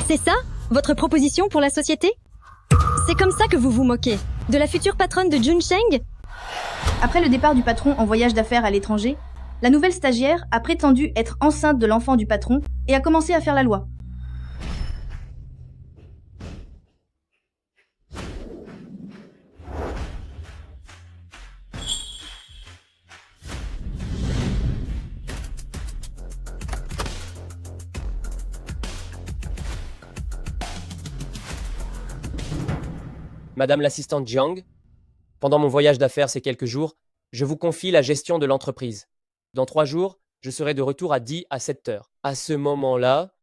C'est ça, votre proposition pour la société? C'est comme ça que vous vous moquez de la future patronne de Junsheng? Après le départ du patron en voyage d'affaires à l'étranger, la nouvelle stagiaire a prétendu être enceinte de l'enfant du patron et a commencé à faire la loi. Madame l'assistante Jiang, pendant mon voyage d'affaires ces quelques jours, je vous confie la gestion de l'entreprise. Dans 3 jours, je serai de retour à 10 à 7 heures. À ce moment-là,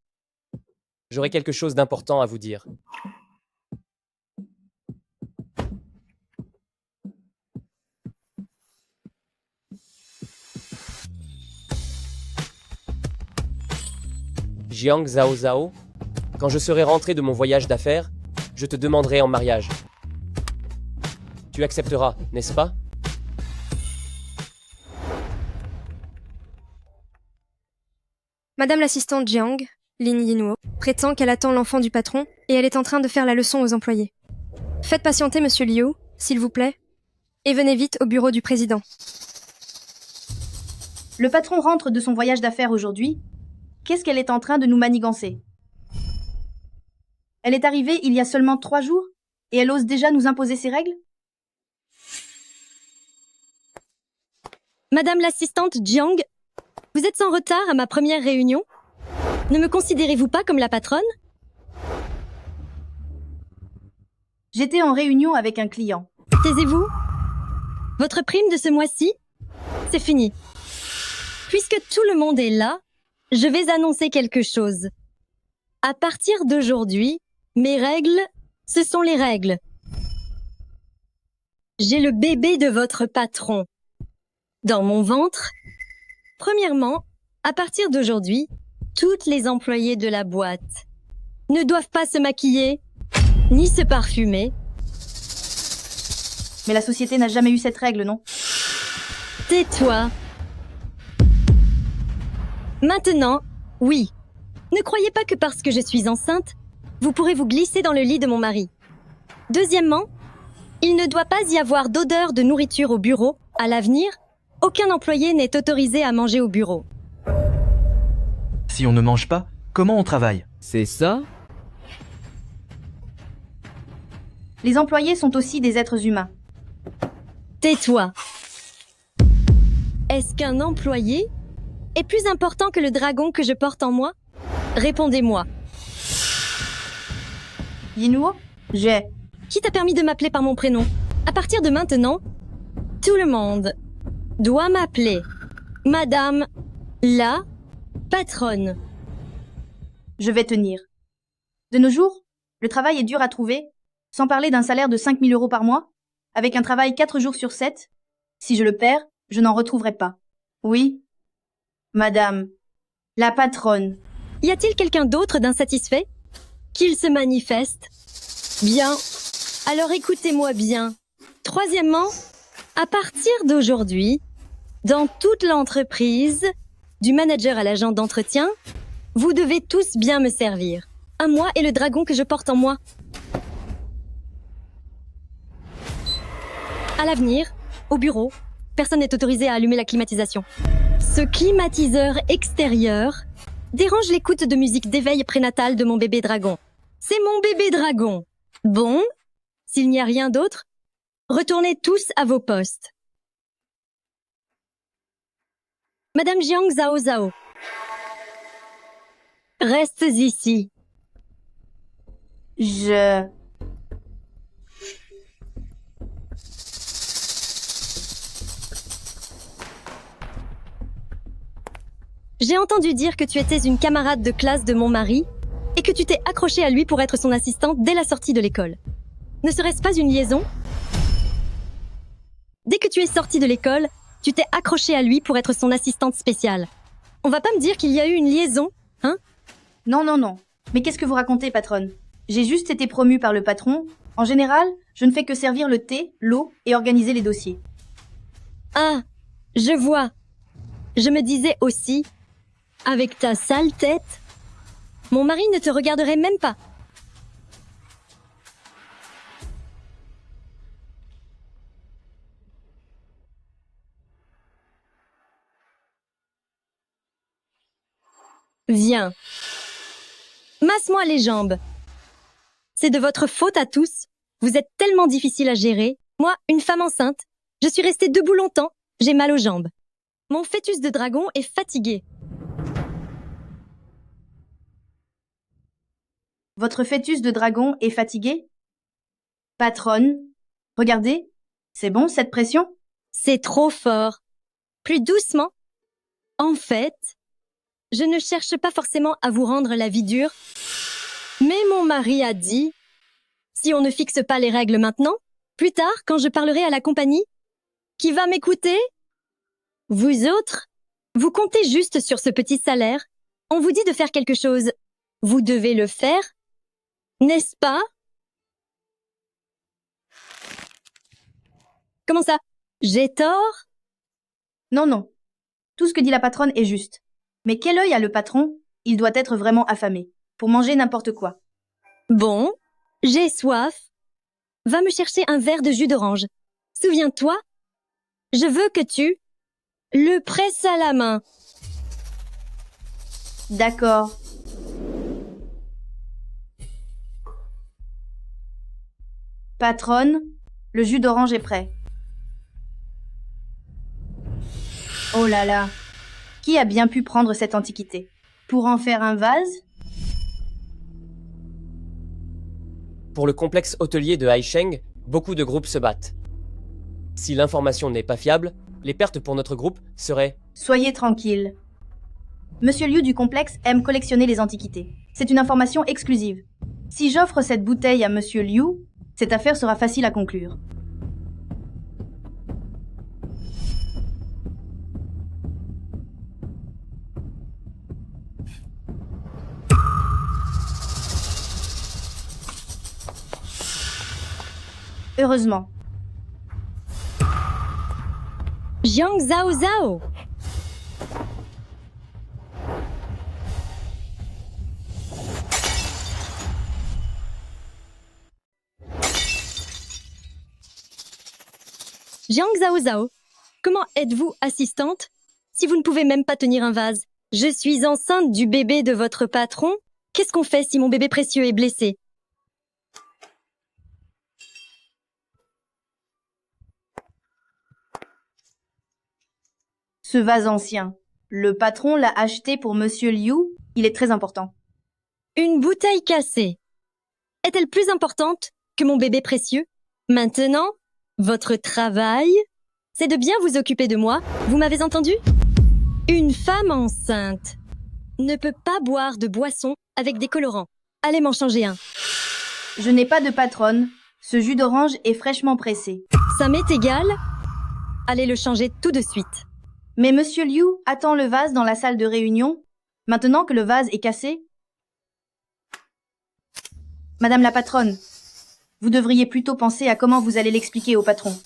j'aurai quelque chose d'important à vous dire. Jiang Zhao Zhao, quand je serai rentré de mon voyage d'affaires, je te demanderai en mariage. Tu accepteras, n'est-ce pas? Madame l'assistante Jiang, Lin Yinhuo, prétend qu'elle attend l'enfant du patron et elle est en train de faire la leçon aux employés. Faites patienter Monsieur Liu, s'il vous plaît, et venez vite au bureau du président. Le patron rentre de son voyage d'affaires aujourd'hui. Qu'est-ce qu'elle est en train de nous manigancer? Elle est arrivée il y a seulement 3 jours et elle ose déjà nous imposer ses règles? Madame l'assistante Jiang, vous êtes en retard à ma première réunion? Ne me considérez-vous pas comme la patronne? J'étais en réunion avec un client. Taisez-vous. Votre prime de ce mois-ci, c'est fini. Puisque tout le monde est là, je vais annoncer quelque chose. À partir d'aujourd'hui, mes règles, ce sont les règles. J'ai le bébé de votre patron dans mon ventre. Premièrement, à partir d'aujourd'hui, toutes les employées de la boîte ne doivent pas se maquiller, ni se parfumer. Mais la société n'a jamais eu cette règle, non? Tais-toi. Maintenant, oui. Ne croyez pas que parce que je suis enceinte, vous pourrez vous glisser dans le lit de mon mari. Deuxièmement, il ne doit pas y avoir d'odeur de nourriture au bureau. À l'avenir, aucun employé n'est autorisé à manger au bureau. Si on ne mange pas, comment on travaille? C'est ça? Les employés sont aussi des êtres humains. Tais-toi. Est-ce qu'un employé est plus important que le dragon que je porte en moi? Répondez-moi. Yinhuo, j'ai... Qui t'a permis de m'appeler par mon prénom? À partir de maintenant, tout le monde doit m'appeler Madame la patronne. Je vais tenir. De nos jours, le travail est dur à trouver, sans parler d'un salaire de 5 000 € par mois, avec un travail 4 jours sur 7. Si je le perds, je n'en retrouverai pas. Oui, Madame la patronne. Y a-t-il quelqu'un d'autre d'insatisfait? Qu'il se manifeste? Bien. Alors écoutez-moi bien. Troisièmement, à partir d'aujourd'hui, dans toute l'entreprise, du manager à l'agent d'entretien, vous devez tous bien me servir. À moi et le dragon que je porte en moi. À l'avenir, au bureau, personne n'est autorisé à allumer la climatisation. Ce climatiseur extérieur dérange l'écoute de musique d'éveil prénatal de mon bébé dragon. C'est mon bébé dragon. Bon, s'il n'y a rien d'autre, retournez tous à vos postes. Madame Jiang Zhao Zhao, reste ici. Je... J'ai entendu dire que tu étais une camarade de classe de mon mari et que tu t'es accrochée à lui pour être son assistante dès la sortie de l'école. Ne serait-ce pas une liaison? Dès que tu es sortie de l'école, tu t'es accrochée à lui pour être son assistante spéciale. On va pas me dire qu'il y a eu une liaison, hein? Non, non, non. Mais qu'est-ce que vous racontez, patronne? J'ai juste été promue par le patron. En général, je ne fais que servir le thé, l'eau et organiser les dossiers. Ah, je vois. Je me disais aussi, avec ta sale tête, Mon mari ne te regarderait même pas. Viens. Masse-moi les jambes. C'est de votre faute à tous. Vous êtes tellement difficile à gérer. Moi, une femme enceinte, je suis restée debout longtemps. J'ai mal aux jambes. Mon fœtus de dragon est fatigué. Votre fœtus de dragon est fatigué? Patronne, regardez, c'est bon cette pression? C'est trop fort. Plus doucement. En fait, je ne cherche pas forcément à vous rendre la vie dure, mais mon mari a dit, si on ne fixe pas les règles maintenant, plus tard, quand je parlerai à la compagnie, qui va m'écouter? Vous autres, vous comptez juste sur ce petit salaire. On vous dit de faire quelque chose. Vous devez le faire, n'est-ce pas? Comment ça? J'ai tort? Non, non. Tout ce que dit la patronne est juste. Mais quel œil a le patron? Il doit être vraiment affamé, pour manger n'importe quoi. Bon, j'ai soif. Va me chercher un verre de jus d'orange. Souviens-toi, je veux que tu le presses à la main. D'accord. Patronne, le jus d'orange est prêt. Oh là là, qui a bien pu prendre cette antiquité? Pour en faire un vase? Pour le complexe hôtelier de Haisheng, beaucoup de groupes se battent. Si l'information n'est pas fiable, les pertes pour notre groupe seraient... Soyez tranquille. Monsieur Liu du complexe aime collectionner les antiquités. C'est une information exclusive. Si j'offre cette bouteille à Monsieur Liu, cette affaire sera facile à conclure. Heureusement. Jiang Zhao Zhao. Jiang Zhao Zhao. Comment êtes-vous assistante si vous ne pouvez même pas tenir un vase? Je suis enceinte du bébé de votre patron. Qu'est-ce qu'on fait si mon bébé précieux est blessé? Ce vase ancien, le patron l'a acheté pour Monsieur Liu, il est très important. Une bouteille cassée. Est-elle plus importante que mon bébé précieux? Maintenant, votre travail, c'est de bien vous occuper de moi. Vous m'avez entendu? Une femme enceinte ne peut pas boire de boisson avec des colorants. Allez m'en changer un. Je n'ai pas de patronne. Ce jus d'orange est fraîchement pressé. Ça m'est égal. Allez le changer tout de suite. Mais Monsieur Liu attend le vase dans la salle de réunion. Maintenant que le vase est cassé... Madame la patronne, vous devriez plutôt penser à comment vous allez l'expliquer au patron.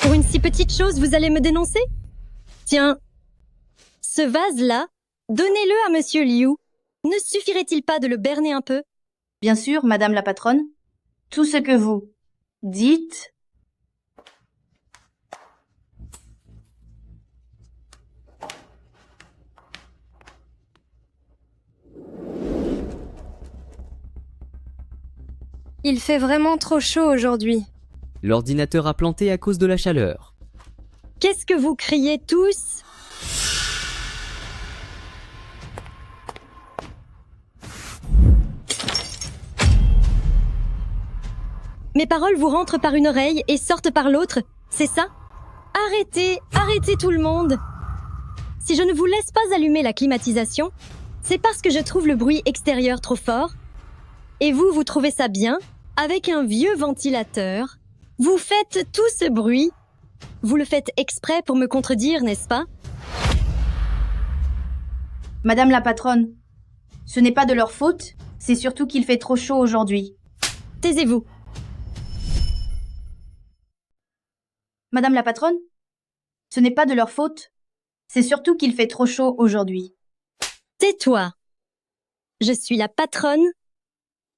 Pour une si petite chose, vous allez me dénoncer? Tiens, ce vase-là, donnez-le à Monsieur Liu. Ne suffirait-il pas de le berner un peu? Bien sûr, Madame la patronne. Tout ce que vous dites... Il fait vraiment trop chaud aujourd'hui. L'ordinateur a planté à cause de la chaleur. Qu'est-ce que vous criez tous? Mes paroles vous rentrent par une oreille et sortent par l'autre, c'est ça? Arrêtez, arrêtez tout le monde! Si je ne vous laisse pas allumer la climatisation, c'est parce que je trouve le bruit extérieur trop fort. Et vous, vous trouvez ça bien? Avec un vieux ventilateur, vous faites tout ce bruit. Vous le faites exprès pour me contredire, n'est-ce pas? Madame la patronne, ce n'est pas de leur faute, c'est surtout qu'il fait trop chaud aujourd'hui. Taisez-vous. Madame la patronne, Ce n'est pas de leur faute. C'est surtout qu'il fait trop chaud aujourd'hui. Tais-toi. Je suis la patronne.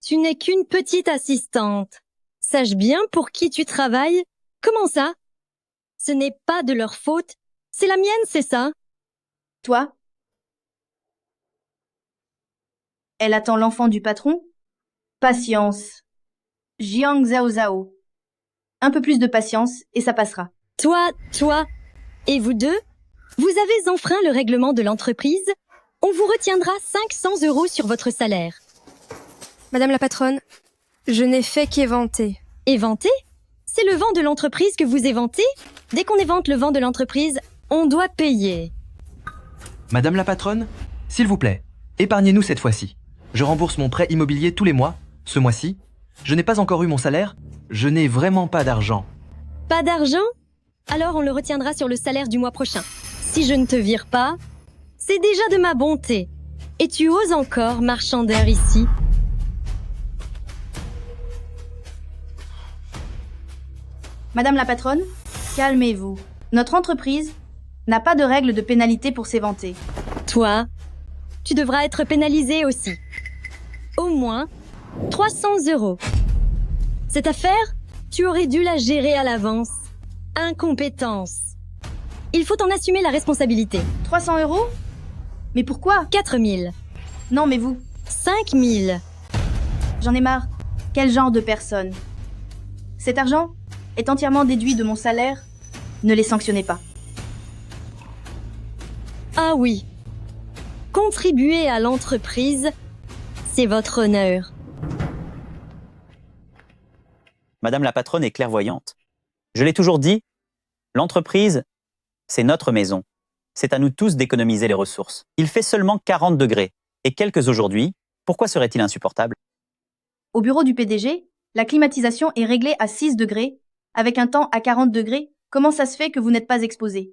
Tu n'es qu'une petite assistante. Sache bien pour qui tu travailles. Comment ça? Ce n'est pas de leur faute. C'est la mienne, c'est ça? Toi? Elle attend l'enfant du patron? Patience. Jiang Zhao Zhao. Un peu plus de patience et ça passera. Toi, et vous deux? Vous avez enfreint le règlement de l'entreprise? On vous retiendra 500 € sur votre salaire. Madame la patronne, je n'ai fait qu'éventer. Éventer? C'est le vent de l'entreprise que vous éventez? Dès qu'on évente le vent de l'entreprise, on doit payer. Madame la patronne, s'il vous plaît, épargnez-nous cette fois-ci. Je rembourse mon prêt immobilier tous les mois. Ce mois-ci, je n'ai pas encore eu mon salaire. Je n'ai vraiment pas d'argent. Pas d'argent? Alors on le retiendra sur le salaire du mois prochain. Si je ne te vire pas, c'est déjà de ma bonté. Et tu oses encore, marchandeur ici? Madame la patronne, calmez-vous. Notre entreprise n'a pas de règle de pénalité pour s'éventer. Toi, tu devras être pénalisé aussi. Au moins 300 €. Cette affaire, tu aurais dû la gérer à l'avance. Incompétence. Il faut en assumer la responsabilité. 300 €? Mais pourquoi? 4 000. Non, mais vous. 5 000. J'en ai marre. Quel genre de personne? Cet argent est entièrement déduit de mon salaire. Ne les sanctionnez pas. Ah oui. Contribuer à l'entreprise, c'est votre honneur. Madame la patronne est clairvoyante. Je l'ai toujours dit, l'entreprise, c'est notre maison. C'est à nous tous d'économiser les ressources. Il fait seulement 40 degrés, et quelques aujourd'hui. Pourquoi serait-il insupportable? Au bureau du PDG, la climatisation est réglée à 6 degrés, avec un temps à 40 degrés. Comment ça se fait que vous n'êtes pas exposé?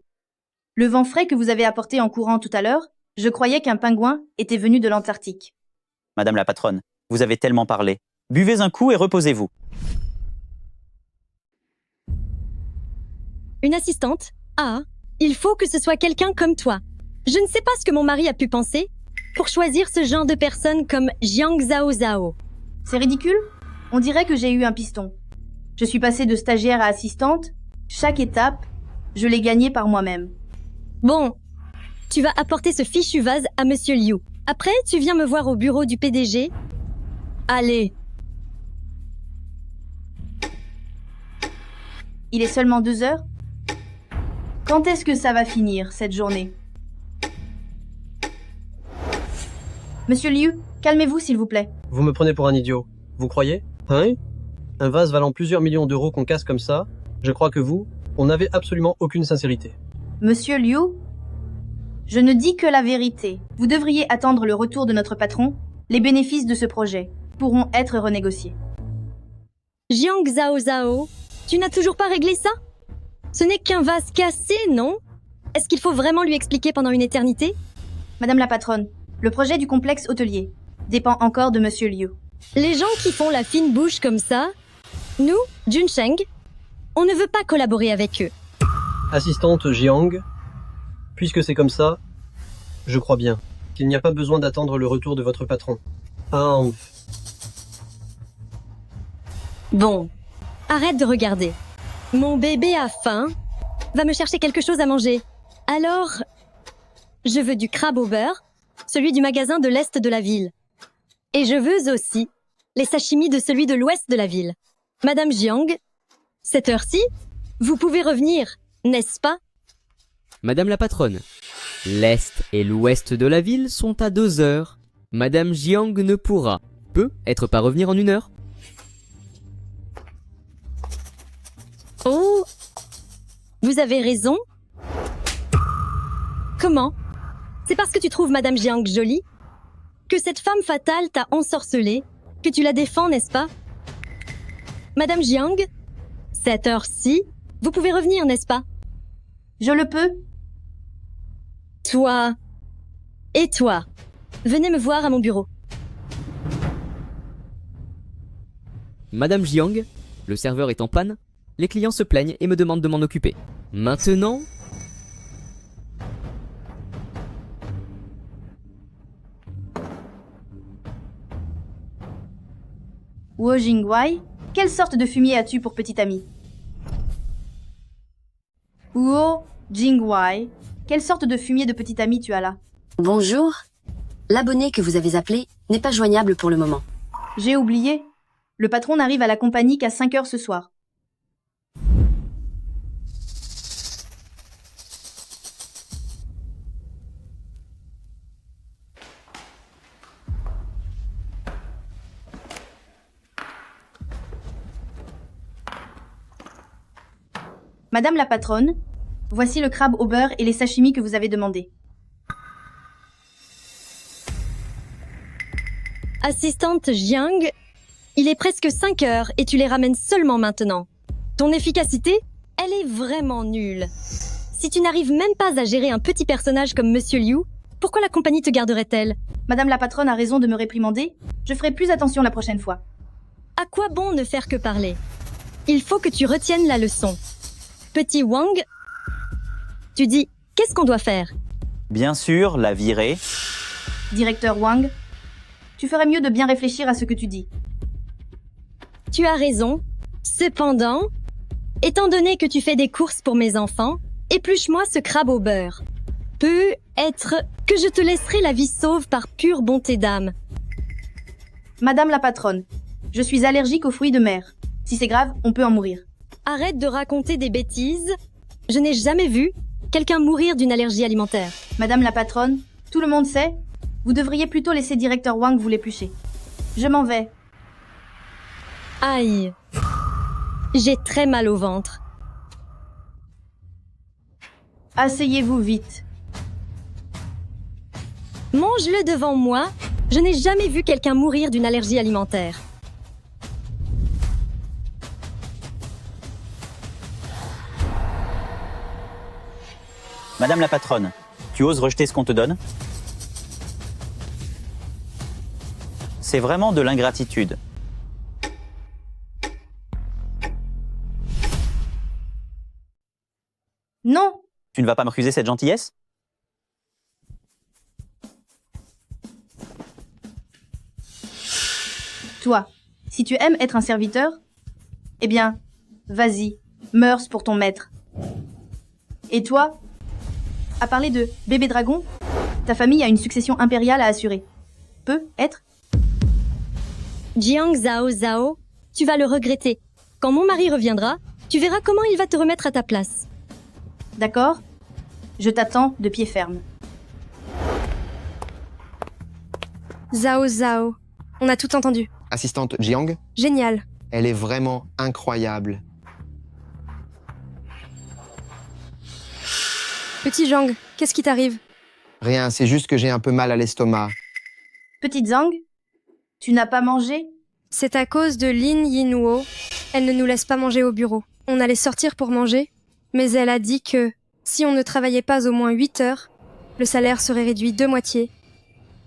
Le vent frais que vous avez apporté en courant tout à l'heure, je croyais qu'un pingouin était venu de l'Antarctique. Madame la patronne, vous avez tellement parlé. Buvez un coup et reposez-vous. Une assistante? Ah, il faut que ce soit quelqu'un comme toi. Je ne sais pas ce que mon mari a pu penser pour choisir ce genre de personne comme Jiang Zhao Zhao. C'est ridicule? On dirait que j'ai eu un piston. Je suis passée de stagiaire à assistante. Chaque étape, je l'ai gagnée par moi-même. Bon, tu vas apporter ce fichu vase à Monsieur Liu. Après, tu viens me voir au bureau du PDG. Allez. Il est seulement 2 heures? Quand est-ce que ça va finir, cette journée? Monsieur Liu, calmez-vous s'il vous plaît. Vous me prenez pour un idiot. Vous croyez? Hein? Un vase valant plusieurs millions d'euros qu'on casse comme ça? Je crois que vous, on n'avait absolument aucune sincérité. Monsieur Liu, je ne dis que la vérité. Vous devriez attendre le retour de notre patron. Les bénéfices de ce projet pourront être renégociés. Jiang Zhao Zhao, tu n'as toujours pas réglé ça? Ce n'est qu'un vase cassé, non? Est-ce qu'il faut vraiment lui expliquer pendant une éternité? Madame la patronne, le projet du complexe hôtelier dépend encore de Monsieur Liu. Les gens qui font la fine bouche comme ça, nous, Junsheng, on ne veut pas collaborer avec eux. Assistante Jiang, puisque c'est comme ça, je crois bien qu'il n'y a pas besoin d'attendre le retour de votre patron. Ah, Bon, arrête de regarder. Mon bébé a faim, va me chercher quelque chose à manger. Alors, je veux du crabe au beurre, celui du magasin de l'est de la ville. Et je veux aussi les sashimi de celui de l'ouest de la ville. Madame Jiang, cette heure-ci, vous pouvez revenir, n'est-ce pas? Madame la patronne, l'est et l'ouest de la ville sont à 2 heures. Madame Jiang ne pourra, peut-être pas revenir en 1 heure. Oh, vous avez raison. Comment? C'est parce que tu trouves Madame Jiang jolie? Que cette femme fatale t'a ensorcelée? Que tu la défends, n'est-ce pas? Madame Jiang, cette heure-ci, vous pouvez revenir, n'est-ce pas? Je le peux? Toi et toi, venez me voir à mon bureau. Madame Jiang, le serveur est en panne, les clients se plaignent et me demandent de m'en occuper. Maintenant, Wu Jingwei, quelle sorte de fumier as-tu pour petit ami? Wu Jingwei, quelle sorte de fumier de petit ami tu as là? Bonjour. L'abonné que vous avez appelé n'est pas joignable pour le moment. J'ai oublié. Le patron n'arrive à la compagnie qu'à 5 heures ce soir. Madame la patronne, voici le crabe au beurre et les sashimi que vous avez demandés. Assistante Jiang, il est presque 5 heures et tu les ramènes seulement maintenant. Ton efficacité, elle est vraiment nulle. Si tu n'arrives même pas à gérer un petit personnage comme Monsieur Liu, pourquoi la compagnie te garderait-elle? Madame la patronne a raison de me réprimander. Je ferai plus attention la prochaine fois. À quoi bon ne faire que parler? Il faut que tu retiennes la leçon. Petit Wang, tu dis, qu'est-ce qu'on doit faire? Bien sûr, la virer. Directeur Wang, tu ferais mieux de bien réfléchir à ce que tu dis. Tu as raison. Cependant, étant donné que tu fais des courses pour mes enfants, épluche-moi ce crabe au beurre. Peut-être que je te laisserai la vie sauve par pure bonté d'âme. Madame la patronne, je suis allergique aux fruits de mer. Si c'est grave, on peut en mourir. Arrête de raconter des bêtises. Je n'ai jamais vu quelqu'un mourir d'une allergie alimentaire. Madame la patronne, tout le monde sait. Vous devriez plutôt laisser directeur Wang vous l'éplucher. Je m'en vais. Aïe. J'ai très mal au ventre. Asseyez-vous vite. Mange-le devant moi. Je n'ai jamais vu quelqu'un mourir d'une allergie alimentaire. Madame la patronne, tu oses rejeter ce qu'on te donne? C'est vraiment de l'ingratitude. Non, Tu ne vas pas me refuser cette gentillesse? toi, si tu aimes être un serviteur, eh bien, vas-y, meurs pour ton maître. Et toi, à parler de bébé dragon, ta famille a une succession impériale à assurer. Peut être? Jiang Zhao Zhao, tu vas le regretter. Quand mon mari reviendra, tu verras comment il va te remettre à ta place. D'accord? Je t'attends de pied ferme. Zhao Zhao. On a tout entendu. Assistante Jiang, Génial. elle est vraiment incroyable. Petit Zhang, qu'est-ce qui t'arrive? Rien, c'est juste que j'ai un peu mal à l'estomac. Petite Zhang, tu n'as pas mangé? C'est à cause de Lin Yinhuo. Elle ne nous laisse pas manger au bureau. On allait sortir pour manger, mais elle a dit que si on ne travaillait pas au moins 8 heures, le salaire serait réduit de moitié,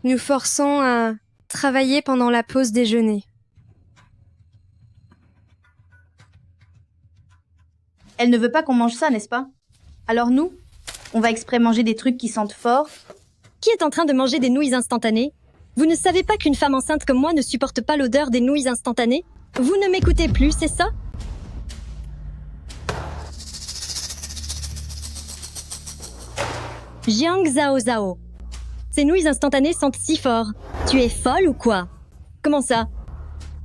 nous forçant à travailler pendant la pause déjeuner. Elle ne veut pas qu'on mange ça, n'est-ce pas? Alors nous, on va exprès manger des trucs qui sentent fort. Qui est en train de manger des nouilles instantanées? Vous ne savez pas qu'une femme enceinte comme moi ne supporte pas l'odeur des nouilles instantanées? Vous ne m'écoutez plus, c'est ça? Jiang Zhao Zhao. Ces nouilles instantanées sentent si fort. Tu es folle ou quoi? Comment ça?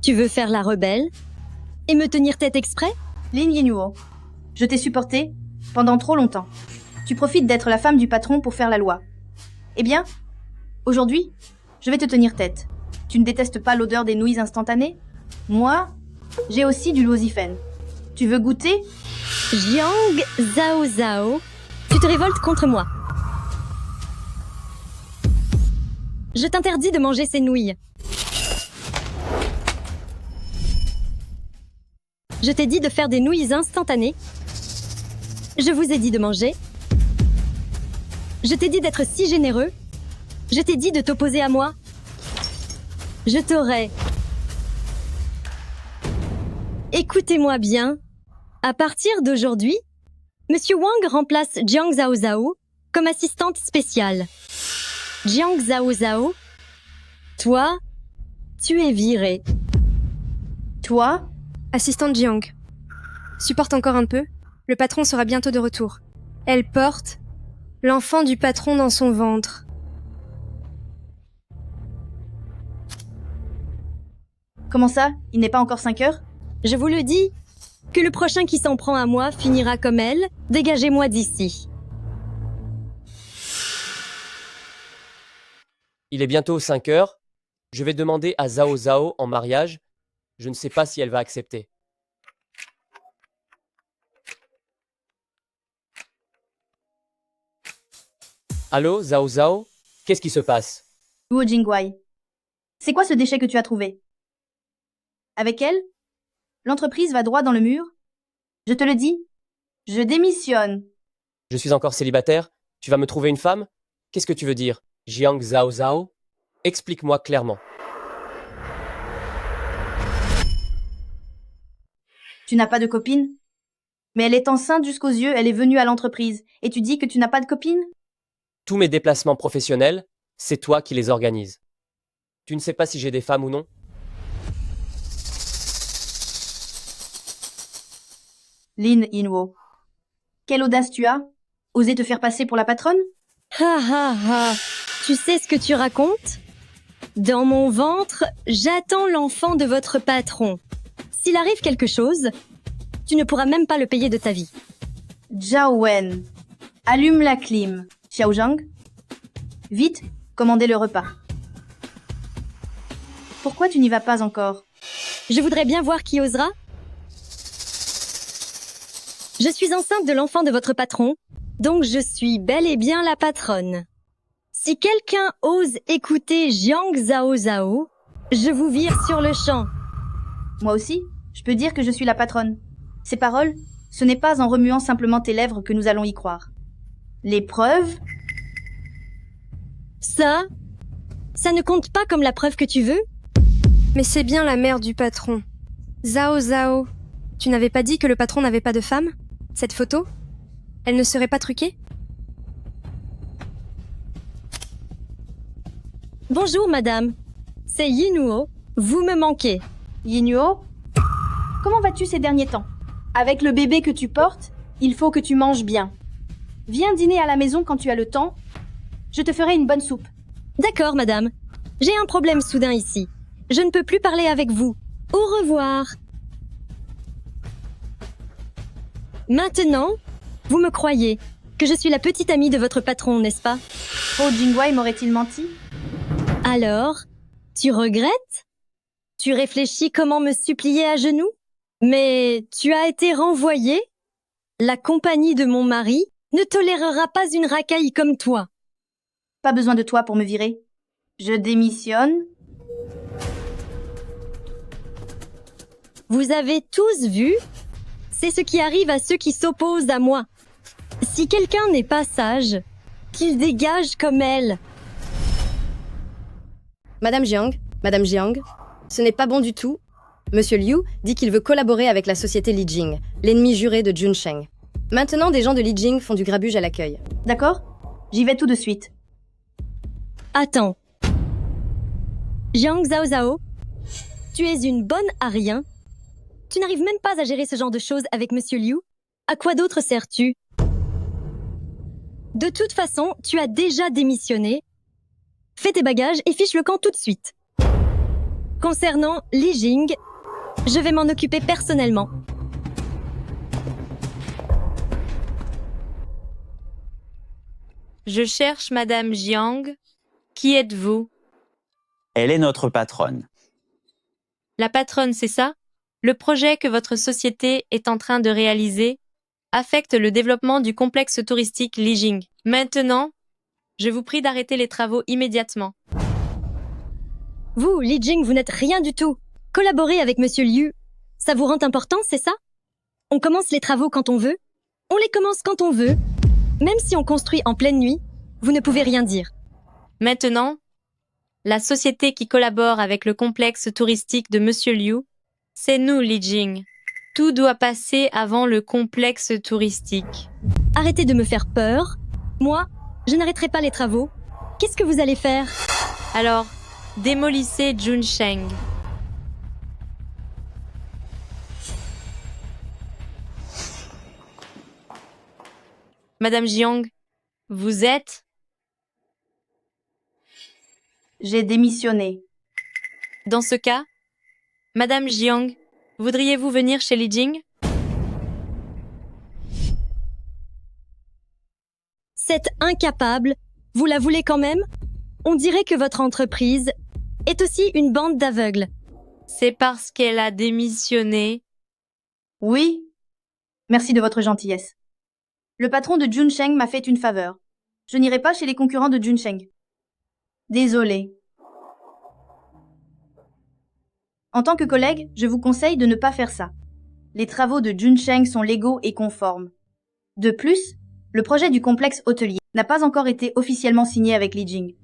Tu veux faire la rebelle? Et me tenir tête exprès? Lin Yinhuo, je t'ai supporté pendant trop longtemps. Tu profites d'être la femme du patron pour faire la loi. Eh bien, aujourd'hui, je vais te tenir tête. Tu ne détestes pas l'odeur des nouilles instantanées? Moi, j'ai aussi du Losifène. Tu veux goûter? Jiang Zhao Zhao, tu te révoltes contre moi. Je t'interdis de manger ces nouilles. Je t'ai dit de faire des nouilles instantanées. Je vous ai dit de manger. Je t'ai dit d'être si généreux. Je t'ai dit de t'opposer à moi. Je t'aurais. Écoutez-moi bien. À partir d'aujourd'hui, Monsieur Wang remplace Jiang Zhao Zhao comme assistante spéciale. Jiang Zhao Zhao, toi, tu es viré. Toi? Assistante Jiang. Supporte encore un peu, le patron sera bientôt de retour. Elle porte l'enfant du patron dans son ventre. Comment ça? Il n'est pas encore 5 heures? Je vous le dis, que le prochain qui s'en prend à moi finira comme elle. Dégagez-moi d'ici. Il est bientôt 5 heures. Je vais demander à Zhao Zhao en mariage. Je ne sais pas si elle va accepter. Allô, Zhao Zhao? Qu'est-ce qui se passe? Luo Jingwei. C'est quoi ce déchet que tu as trouvé? Avec elle, l'entreprise va droit dans le mur. Je te le dis, je démissionne. Je suis encore célibataire. Tu vas me trouver une femme? Qu'est-ce que tu veux dire? Jiang Zhao Zhao? Explique-moi clairement. Tu n'as pas de copine? Mais elle est enceinte jusqu'aux yeux, elle est venue à l'entreprise. Et tu dis que tu n'as pas de copine? Tous mes déplacements professionnels, c'est toi qui les organises. Tu ne sais pas si j'ai des femmes ou non? Lin Yinwo. Quelle audace tu as? Oser te faire passer pour la patronne? Ha ha ha. Tu sais ce que tu racontes? Dans mon ventre, j'attends l'enfant de votre patron. S'il arrive quelque chose, tu ne pourras même pas le payer de ta vie. Zhao Wen. Allume la clim. Xiao Zhang. Vite, commandez le repas. Pourquoi tu n'y vas pas encore? Je voudrais bien voir qui osera. Je suis enceinte de l'enfant de votre patron, donc je suis bel et bien la patronne. Si quelqu'un ose écouter Jiang Zhao Zhao, je vous vire sur le champ. Moi aussi, je peux dire que je suis la patronne. Ces paroles, ce n'est pas en remuant simplement tes lèvres que nous allons y croire. Les preuves? Ça ne compte pas comme la preuve que tu veux? Mais c'est bien la mère du patron. Zhao Zhao, tu n'avais pas dit que le patron n'avait pas de femme? Cette photo? Elle ne serait pas truquée? Bonjour madame, c'est Yinuo, vous me manquez. Yinuo? Comment vas-tu ces derniers temps? Avec le bébé que tu portes, il faut que tu manges bien. Viens dîner à la maison quand tu as le temps. Je te ferai une bonne soupe. D'accord madame, j'ai un problème soudain ici. Je ne peux plus parler avec vous. Au revoir. Maintenant, vous me croyez que je suis la petite amie de votre patron, n'est-ce pas? Oh, Jingwei m'aurait-il menti? Alors, tu regrettes? Tu réfléchis comment me supplier à genoux? Mais tu as été renvoyé? La compagnie de mon mari ne tolérera pas une racaille comme toi. Pas besoin de toi pour me virer. Je démissionne. Vous avez tous vu? C'est ce qui arrive à ceux qui s'opposent à moi. Si quelqu'un n'est pas sage, qu'il dégage comme elle. Madame Jiang, ce n'est pas bon du tout. Monsieur Liu dit qu'il veut collaborer avec la société Li Jing, l'ennemi juré de Jun Sheng. Maintenant, des gens de Li Jing font du grabuge à l'accueil. D'accord? J'y vais tout de suite. Attends. Jiang Zhao Zhao, tu es une bonne à rien. Tu n'arrives même pas à gérer ce genre de choses avec Monsieur Liu. À quoi d'autre sers-tu? De toute façon, tu as déjà démissionné. Fais tes bagages et fiche le camp tout de suite. Concernant Li Jing, je vais m'en occuper personnellement. Je cherche Madame Jiang. Qui êtes-vous? Elle est notre patronne. La patronne, c'est ça? Le projet que votre société est en train de réaliser affecte le développement du complexe touristique Li Jing. Maintenant, je vous prie d'arrêter les travaux immédiatement. Vous, Li Jing, vous n'êtes rien du tout. Collaborer avec Monsieur Liu, ça vous rend important, c'est ça? On commence les travaux quand on veut, on les commence quand on veut. Même si on construit en pleine nuit, vous ne pouvez rien dire. Maintenant, la société qui collabore avec le complexe touristique de Monsieur Liu, c'est nous, Li Jing. Tout doit passer avant le complexe touristique. Arrêtez de me faire peur. Moi, je n'arrêterai pas les travaux. Qu'est-ce que vous allez faire? Alors, démolissez Jun Sheng. Madame Jiang, vous êtes... J'ai démissionné. Dans ce cas, Madame Jiang, voudriez-vous venir chez Li Jing? Cette incapable, vous la voulez quand même? On dirait que votre entreprise est aussi une bande d'aveugles. C'est parce qu'elle a démissionné. Oui. Merci de votre gentillesse. Le patron de Junsheng m'a fait une faveur. Je n'irai pas chez les concurrents de Junsheng. Désolé. En tant que collègue, je vous conseille de ne pas faire ça. Les travaux de Junsheng sont légaux et conformes. De plus, le projet du complexe hôtelier n'a pas encore été officiellement signé avec Li Jing.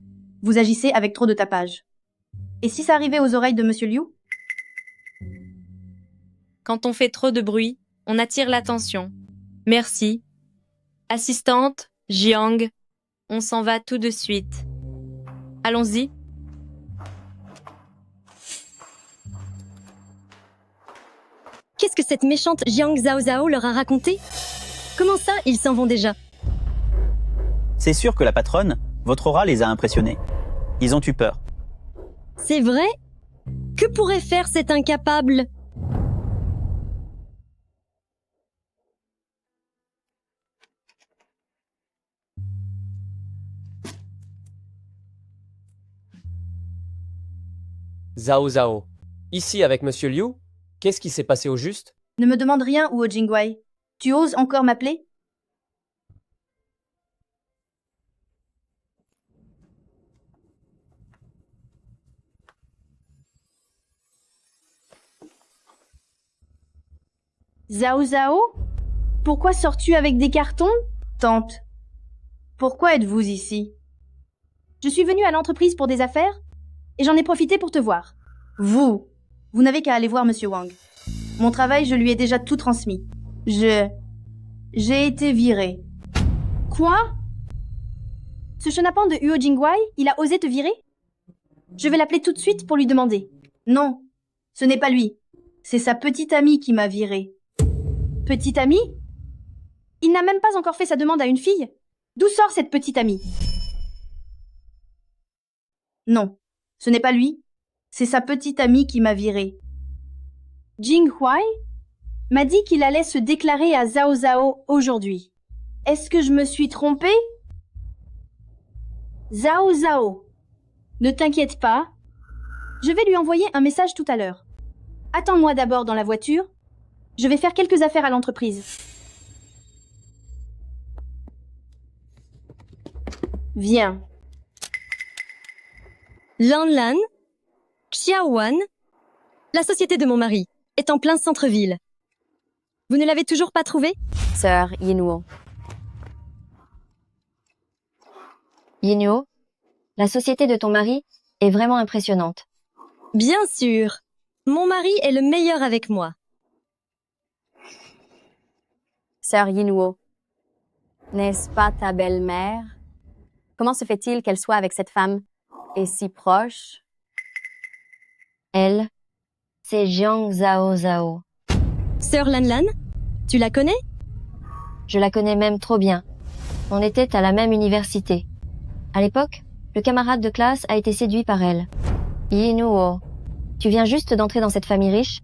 Vous agissez avec trop de tapage. Et si ça arrivait aux oreilles de Monsieur Liu? Quand on fait trop de bruit, on attire l'attention. Merci. Assistante, Jiang, on s'en va tout de suite. Allons-y. Qu'est-ce que cette méchante Jiang Zhao Zhao leur a raconté? Comment ça, ils s'en vont déjà? C'est sûr que la patronne, votre aura les a impressionnés. Ils ont eu peur. C'est vrai? Que pourrait faire cet incapable? Zhao Zhao. Ici avec Monsieur Liu, qu'est-ce qui s'est passé au juste? Ne me demande rien, Huo Jingwei. Tu oses encore m'appeler? Zhao Zhao? Pourquoi sors-tu avec des cartons? Tante, pourquoi êtes-vous ici? Je suis venue à l'entreprise pour des affaires et j'en ai profité pour te voir. Vous n'avez qu'à aller voir Monsieur Wang. Mon travail, je lui ai déjà tout transmis. J'ai été virée. Quoi? Ce chenapan de Huo Jingwei, il a osé te virer? Je vais l'appeler tout de suite pour lui demander. Non, ce n'est pas lui. C'est sa petite amie qui m'a virée. Petite amie? Il n'a même pas encore fait sa demande à une fille. D'où sort cette petite amie? Non, ce n'est pas lui. C'est sa petite amie qui m'a virée. Jing Huai m'a dit qu'il allait se déclarer à Zhao Zhao aujourd'hui. Est-ce que je me suis trompée? Zhao Zhao, ne t'inquiète pas. Je vais lui envoyer un message tout à l'heure. Attends-moi d'abord dans la voiture. Je vais faire quelques affaires à l'entreprise. Viens. Lanlan, Xiaowan, la société de mon mari, est en plein centre-ville. Vous ne l'avez toujours pas trouvée? Sœur Yinuo. Yinuo, la société de ton mari est vraiment impressionnante. Bien sûr. Mon mari est le meilleur avec moi. Sœur Yinuo, n'est-ce pas ta belle-mère? Comment se fait-il qu'elle soit avec cette femme et si proche? Elle, c'est Jiang Zhao Zhao. Sœur Lanlan, tu la connais? Je la connais même trop bien. On était à la même université. À l'époque, le camarade de classe a été séduit par elle. Yinuo, tu viens juste d'entrer dans cette famille riche.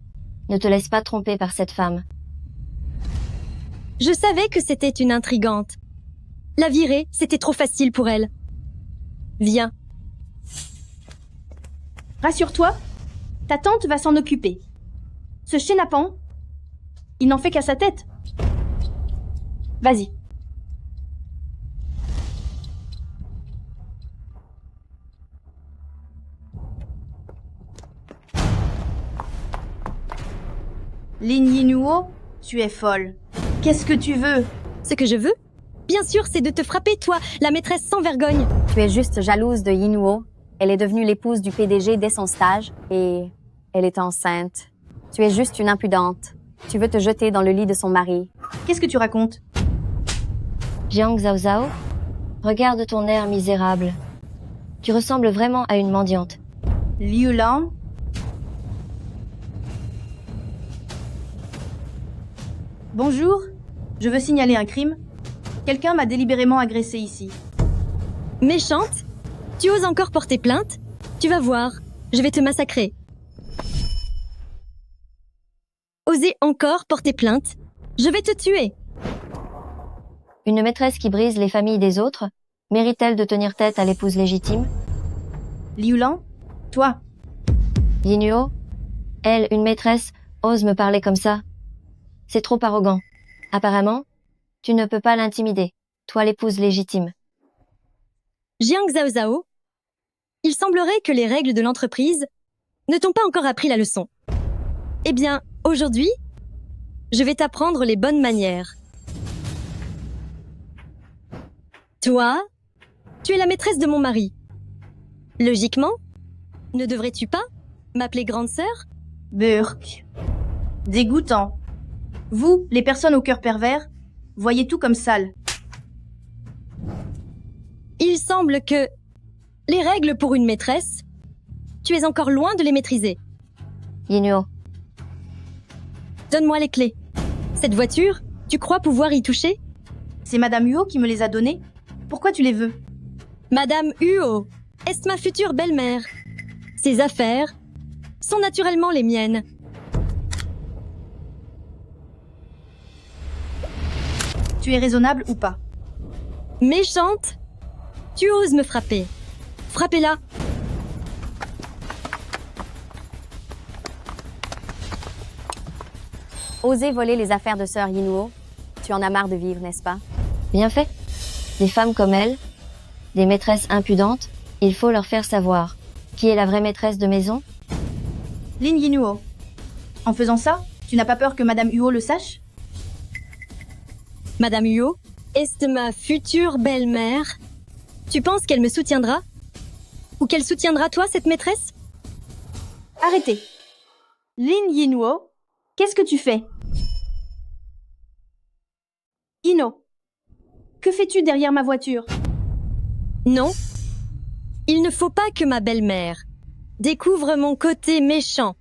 Ne te laisse pas tromper par cette femme. Je savais que c'était une intrigante. La virer, c'était trop facile pour elle. Viens. Rassure-toi, ta tante va s'en occuper. Ce chenapan, il n'en fait qu'à sa tête. Vas-y. Lin Yinuo, tu es folle. Qu'est-ce que tu veux? Ce que je veux? Bien sûr, c'est de te frapper, toi, la maîtresse sans vergogne. Tu es juste jalouse de Yinuo. Elle est devenue l'épouse du PDG dès son stage et elle est enceinte. Tu es juste une impudente. Tu veux te jeter dans le lit de son mari. Qu'est-ce que tu racontes? Jiang Zhao Zhao, regarde ton air misérable. Tu ressembles vraiment à une mendiante. Liu Lan? Bonjour, je veux signaler un crime. Quelqu'un m'a délibérément agressé ici. Méchante? Tu oses encore porter plainte? Tu vas voir, je vais te massacrer. Oser encore porter plainte? Je vais te tuer. Une maîtresse qui brise les familles des autres mérite-t-elle de tenir tête à l'épouse légitime? Liulan, toi, Yinuo, elle, une maîtresse, ose me parler comme ça. C'est trop arrogant. Apparemment, tu ne peux pas l'intimider, toi l'épouse légitime. Jiang Zhao Zhao, il semblerait que les règles de l'entreprise ne t'ont pas encore appris la leçon. Eh bien, aujourd'hui, je vais t'apprendre les bonnes manières. Toi, tu es la maîtresse de mon mari. Logiquement, ne devrais-tu pas m'appeler grande sœur? Burk. Dégoûtant. Vous, les personnes au cœur pervers, voyez tout comme sale. Il semble que les règles pour une maîtresse, tu es encore loin de les maîtriser. Yinuo, Donne-moi les clés. Cette voiture, tu crois pouvoir y toucher? C'est Madame Huo qui me les a données. Pourquoi tu les veux? Madame Huo, est ma future belle-mère. Ses affaires sont naturellement les miennes. Tu es raisonnable ou pas? Méchante? Tu oses me frapper. Frappez-la. Oser voler les affaires de sœur Yinuo, tu en as marre de vivre, n'est-ce pas? bien fait. Des femmes comme elle, des maîtresses impudentes, il faut leur faire savoir qui est la vraie maîtresse de maison. Lin Yinuo, en faisant ça, tu n'as pas peur que Madame Huo le sache? Madame Huo, est ma future belle-mère? Tu penses qu'elle me soutiendra? Ou qu'elle soutiendra toi, cette maîtresse? Arrêtez. Lin Yinuo, qu'est-ce que tu fais? Ino, que fais-tu derrière ma voiture? Non. Il ne faut pas que ma belle-mère découvre mon côté méchant.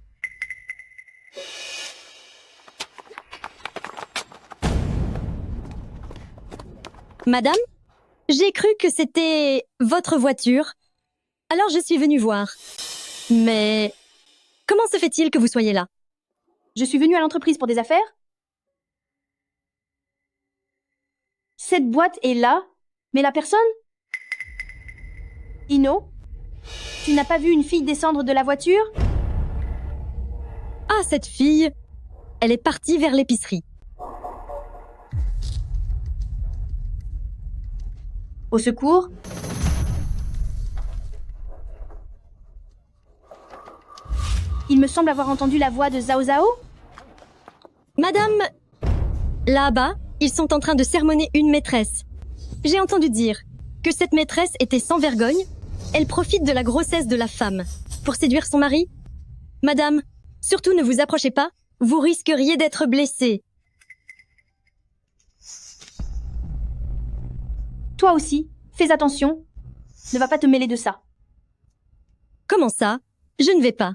Madame, j'ai cru que c'était votre voiture. Alors je suis venue voir. Mais comment se fait-il que vous soyez là? Je suis venue à l'entreprise pour des affaires? Cette boîte est là, mais la personne? Ino, tu n'as pas vu une fille descendre de la voiture? Ah, cette fille, elle est partie vers l'épicerie. Au secours? Il me semble avoir entendu la voix de Zhao Zhao. Madame, là-bas, ils sont en train de sermonner une maîtresse. J'ai entendu dire que cette maîtresse était sans vergogne. Elle profite de la grossesse de la femme pour séduire son mari. Madame, surtout ne vous approchez pas, vous risqueriez d'être blessée. Toi aussi, fais attention. Ne va pas te mêler de ça. Comment ça? Je ne vais pas.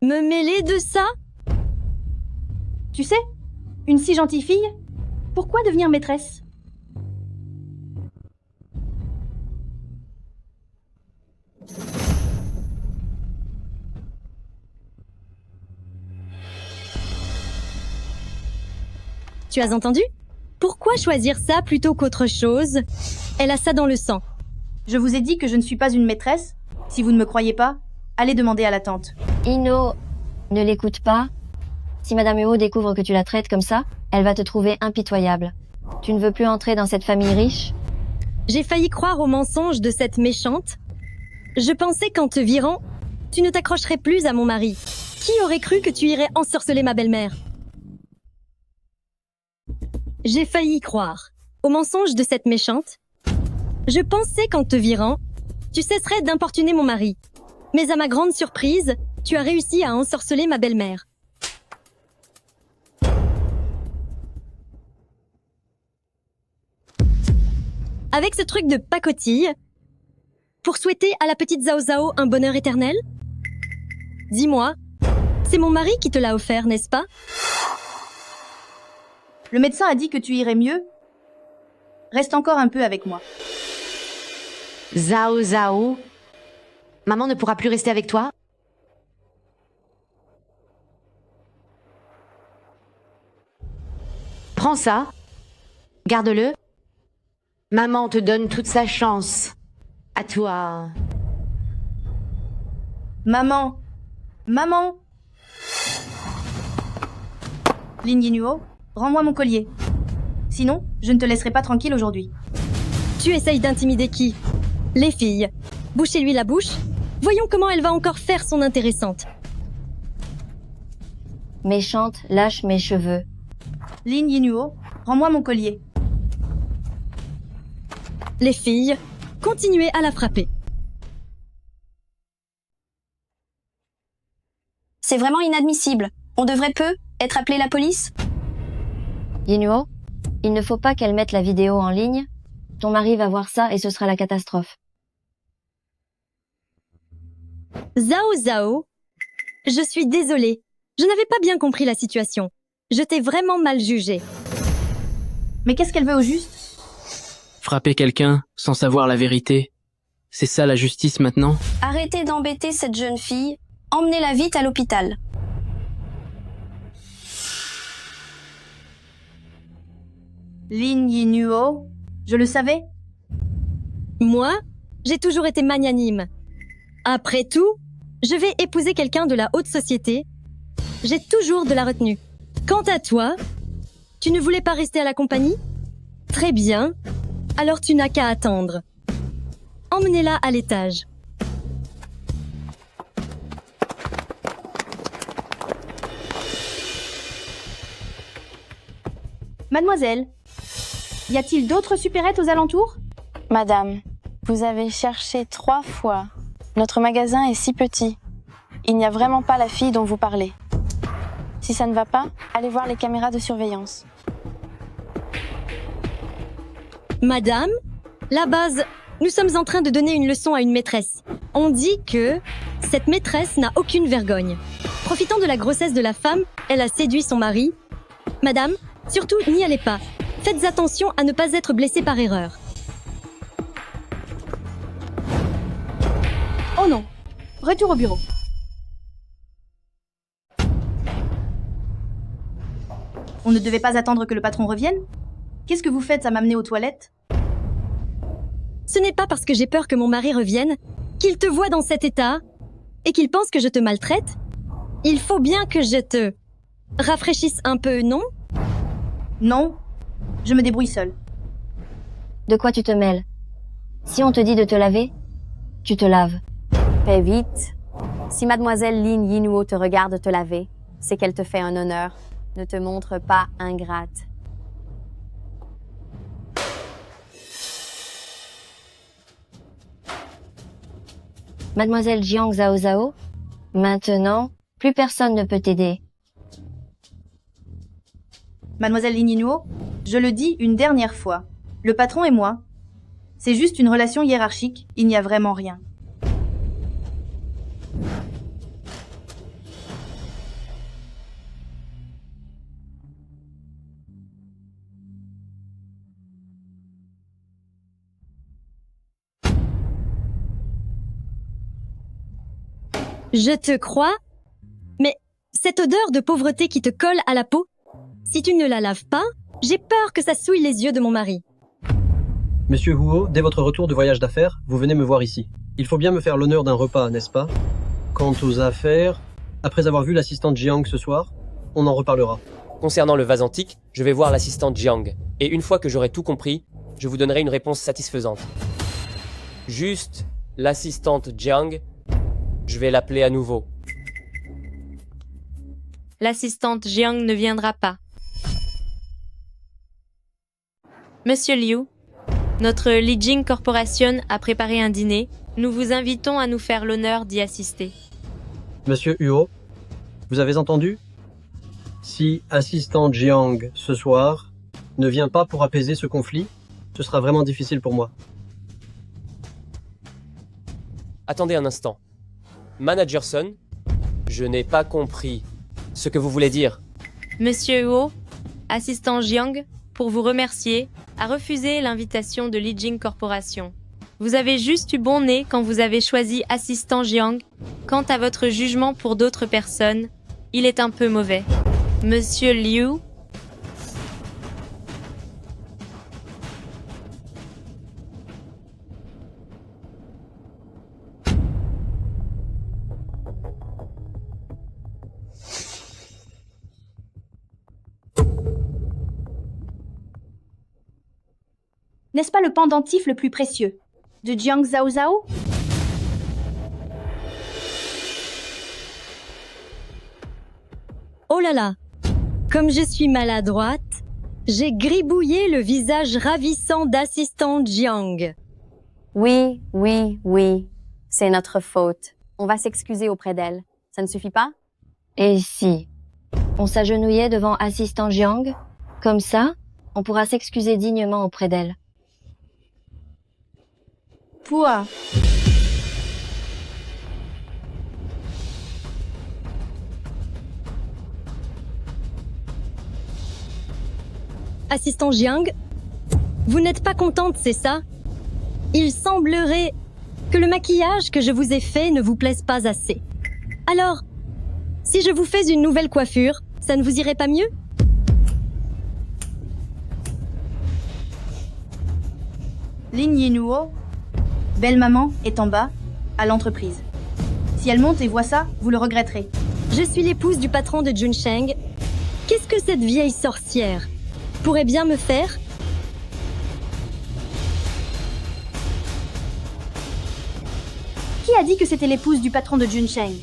Me mêler de ça? Tu sais, une si gentille fille, pourquoi devenir maîtresse? Tu as entendu? Pourquoi choisir ça plutôt qu'autre chose? Elle a ça dans le sang. Je vous ai dit que je ne suis pas une maîtresse. Si vous ne me croyez pas, allez demander à la tante. Ino, ne l'écoute pas. Si Madame Huo découvre que tu la traites comme ça, elle va te trouver impitoyable. Tu ne veux plus entrer dans cette famille riche? J'ai failli croire au mensonge de cette méchante. Je pensais qu'en te virant, tu ne t'accrocherais plus à mon mari. Qui aurait cru que tu irais ensorceler ma belle-mère? J'ai failli y croire au mensonge de cette méchante. Je pensais qu'en te virant, tu cesserais d'importuner mon mari. Mais à ma grande surprise, tu as réussi à ensorceler ma belle-mère. Avec ce truc de pacotille, pour souhaiter à la petite Zhao Zhao un bonheur éternel? Dis-moi, c'est mon mari qui te l'a offert, n'est-ce pas? Le médecin a dit que tu irais mieux. reste encore un peu avec moi. Zhao Zhao, maman ne pourra plus rester avec toi? Prends ça, garde-le. Maman te donne toute sa chance. À toi. Maman! Maman! Lin Yinuo, rends-moi mon collier. Sinon, je ne te laisserai pas tranquille aujourd'hui. Tu essayes d'intimider qui? Les filles. Bouchez-lui la bouche. Voyons comment elle va encore faire son intéressante. Méchante, lâche mes cheveux. Lin Yinuo, rends-moi mon collier. Les filles, continuez à la frapper. C'est vraiment inadmissible. On devrait être appelé la police? Yinuo, il ne faut pas qu'elle mette la vidéo en ligne. Ton mari va voir ça et ce sera la catastrophe. Zhao Zhao, je suis désolée. Je n'avais pas bien compris la situation. Je t'ai vraiment mal jugé. Mais qu'est-ce qu'elle veut au juste? Frapper quelqu'un sans savoir la vérité, c'est ça la justice maintenant? Arrêtez d'embêter cette jeune fille. Emmenez-la vite à l'hôpital. Lin Yinuo, je le savais? Moi, j'ai toujours été magnanime. Après tout, je vais épouser quelqu'un de la haute société. J'ai toujours de la retenue. Quant à toi, tu ne voulais pas rester à la compagnie? Très bien. Alors tu n'as qu'à attendre. Emmenez-la à l'étage. Mademoiselle, y a-t-il d'autres supérettes aux alentours? Madame, vous avez cherché 3 fois. Notre magasin est si petit. Il n'y a vraiment pas la fille dont vous parlez. Si ça ne va pas, allez voir les caméras de surveillance. Madame, la base, nous sommes en train de donner une leçon à une maîtresse. On dit que cette maîtresse n'a aucune vergogne. Profitant de la grossesse de la femme, elle a séduit son mari. Madame, surtout n'y allez pas. Faites attention à ne pas être blessée par erreur. Oh non, retour au bureau. On ne devait pas attendre que le patron revienne? Qu'est-ce que vous faites à m'amener aux toilettes? Ce n'est pas parce que j'ai peur que mon mari revienne qu'il te voit dans cet état et qu'il pense que je te maltraite. Il faut bien que je te rafraîchisse un peu, non? Non, je me débrouille seule. De quoi tu te mêles? Si on te dit de te laver, tu te laves. Fais vite. Si mademoiselle Lin Yinuo te regarde te laver, c'est qu'elle te fait un honneur. Ne te montre pas ingrate. Mademoiselle Jiang Zhao Zhao, maintenant, plus personne ne peut t'aider. Mademoiselle Lin Yinuo, je le dis une dernière fois. Le patron et moi, c'est juste une relation hiérarchique, il n'y a vraiment rien. Je te crois, mais cette odeur de pauvreté qui te colle à la peau, si tu ne la laves pas, j'ai peur que ça souille les yeux de mon mari. Monsieur Huo, dès votre retour de voyage d'affaires, vous venez me voir ici. Il faut bien me faire l'honneur d'un repas, n'est-ce pas? Quant aux affaires, après avoir vu l'assistante Jiang ce soir, on en reparlera. Concernant le vase antique, je vais voir l'assistante Jiang. Et une fois que j'aurai tout compris, je vous donnerai une réponse satisfaisante. Juste l'assistante Jiang, je vais l'appeler à nouveau. L'assistante Jiang ne viendra pas. Monsieur Liu, notre Lijing Corporation a préparé un dîner. Nous vous invitons à nous faire l'honneur d'y assister. Monsieur Huo, vous avez entendu? Si assistante Jiang ce soir ne vient pas pour apaiser ce conflit, ce sera vraiment difficile pour moi. Attendez un instant. Manager Sun, je n'ai pas compris ce que vous voulez dire. Monsieur Huo, assistant Jiang, pour vous remercier, a refusé l'invitation de Lijing Corporation. Vous avez juste eu bon nez quand vous avez choisi assistant Jiang. Quant à votre jugement pour d'autres personnes, il est un peu mauvais. Monsieur Liu, N'est-ce pas le pendentif le plus précieux de Jiang Zhao Zhao? Oh là là! Comme je suis maladroite, j'ai gribouillé le visage ravissant d'assistant Jiang. Oui, oui, oui. C'est notre faute. On va s'excuser auprès d'elle. Ça ne suffit pas? Et si on s'agenouillait devant assistant Jiang? Comme ça, on pourra s'excuser dignement auprès d'elle. Pouah. Assistant Jiang, vous n'êtes pas contente, c'est ça? Il semblerait que le maquillage que je vous ai fait ne vous plaise pas assez. Alors, si je vous fais une nouvelle coiffure, ça ne vous irait pas mieux? Lin Yinuo, belle maman, est en bas, à l'entreprise. Si elle monte et voit ça, vous le regretterez. Je suis l'épouse du patron de Junsheng. Qu'est-ce que cette vieille sorcière pourrait bien me faire? Qui a dit que c'était l'épouse du patron de Junsheng?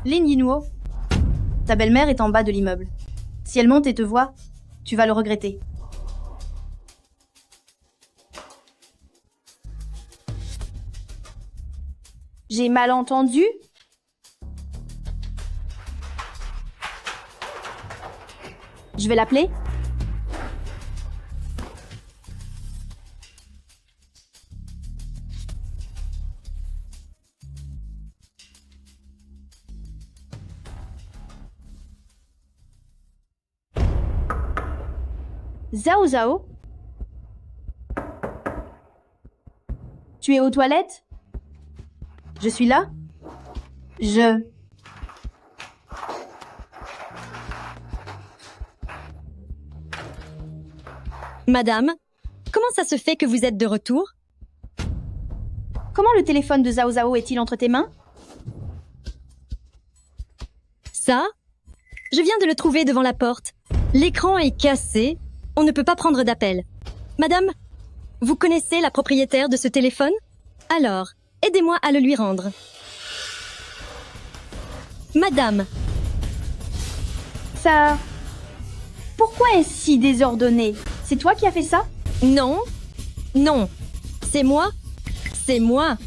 Lin Yinuo, ta belle-mère est en bas de l'immeuble. Si elle monte et te voit, tu vas le regretter. J'ai mal entendu? Je vais l'appeler? Zhao Zhao? Tu es aux toilettes? Je suis là? Madame, comment ça se fait que vous êtes de retour? Comment le téléphone de Zhao Zhao est-il entre tes mains? Ça? Je viens de le trouver devant la porte. L'écran est cassé. On ne peut pas prendre d'appel. Madame, vous connaissez la propriétaire de ce téléphone? Alors, aidez-moi à le lui rendre. Madame. Ça... Pourquoi est-ce si désordonné? C'est toi qui as fait ça? Non. Non. C'est moi. C'est moi.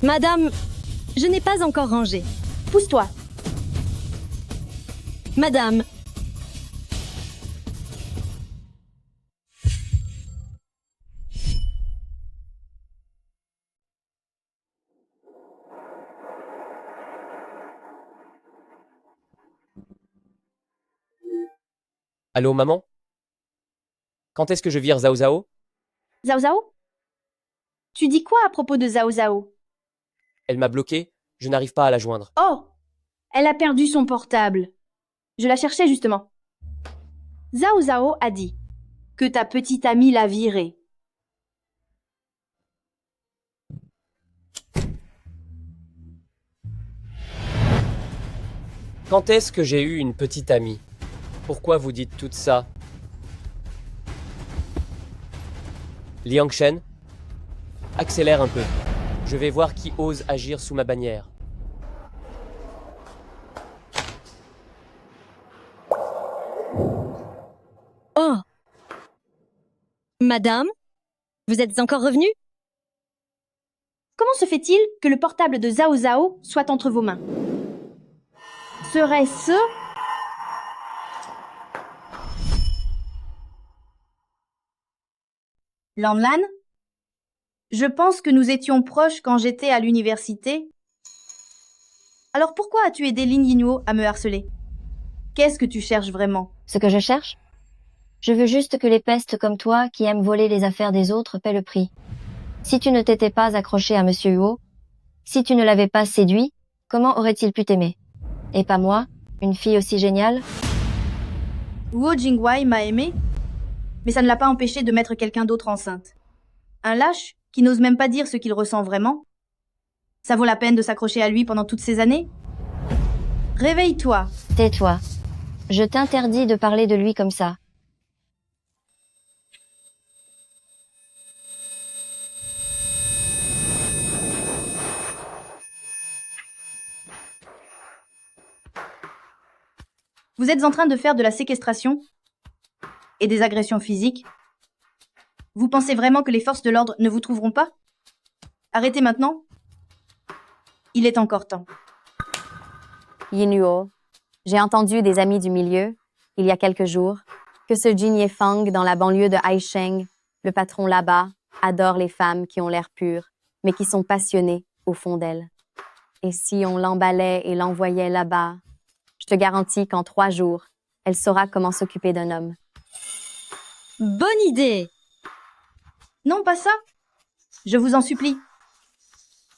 Madame, je n'ai pas encore rangé. Pousse-toi. Madame. Allô, maman? Quand est-ce que je vire Zhao Zhao? Zhao Zhao? Tu dis quoi à propos de Zhao Zhao? Elle m'a bloqué, je n'arrive pas à la joindre. Oh! Elle a perdu son portable. Je la cherchais justement. Zhao Zhao a dit que ta petite amie l'a virée. Quand est-ce que j'ai eu une petite amie? Pourquoi vous dites tout ça? Liang Shen, accélère un peu. Je vais voir qui ose agir sous ma bannière. Oh! Madame, vous êtes encore revenue? Comment se fait-il que le portable de Zhao Zhao soit entre vos mains? Serait-ce... Lanlan? Je pense que nous étions proches quand j'étais à l'université. Alors pourquoi as-tu aidé Lin Yinuo à me harceler? Qu'est-ce que tu cherches vraiment? Ce que je cherche? Je veux juste que les pestes comme toi, qui aiment voler les affaires des autres, paient le prix. Si tu ne t'étais pas accroché à Monsieur Huo, si tu ne l'avais pas séduit, comment aurait-il pu t'aimer? Et pas moi, une fille aussi géniale? Huo Jingwei m'a aimé, mais ça ne l'a pas empêché de mettre quelqu'un d'autre enceinte. Un lâche qui n'ose même pas dire ce qu'il ressent vraiment? Ça vaut la peine de s'accrocher à lui pendant toutes ces années? Réveille-toi. Tais-toi. Je t'interdis de parler de lui comme ça. Vous êtes en train de faire de la séquestration et des agressions physiques. Vous pensez vraiment que les forces de l'ordre ne vous trouveront pas? Arrêtez maintenant. Il est encore temps. Yinuo, j'ai entendu des amis du milieu, il y a quelques jours, que ce Jin Yefang dans la banlieue de Haisheng, le patron là-bas, adore les femmes qui ont l'air pures, mais qui sont passionnées au fond d'elles. Et si on l'emballait et l'envoyait là-bas, je te garantis qu'en 3 jours, elle saura comment s'occuper d'un homme. Bonne idée! Non, pas ça. Je vous en supplie.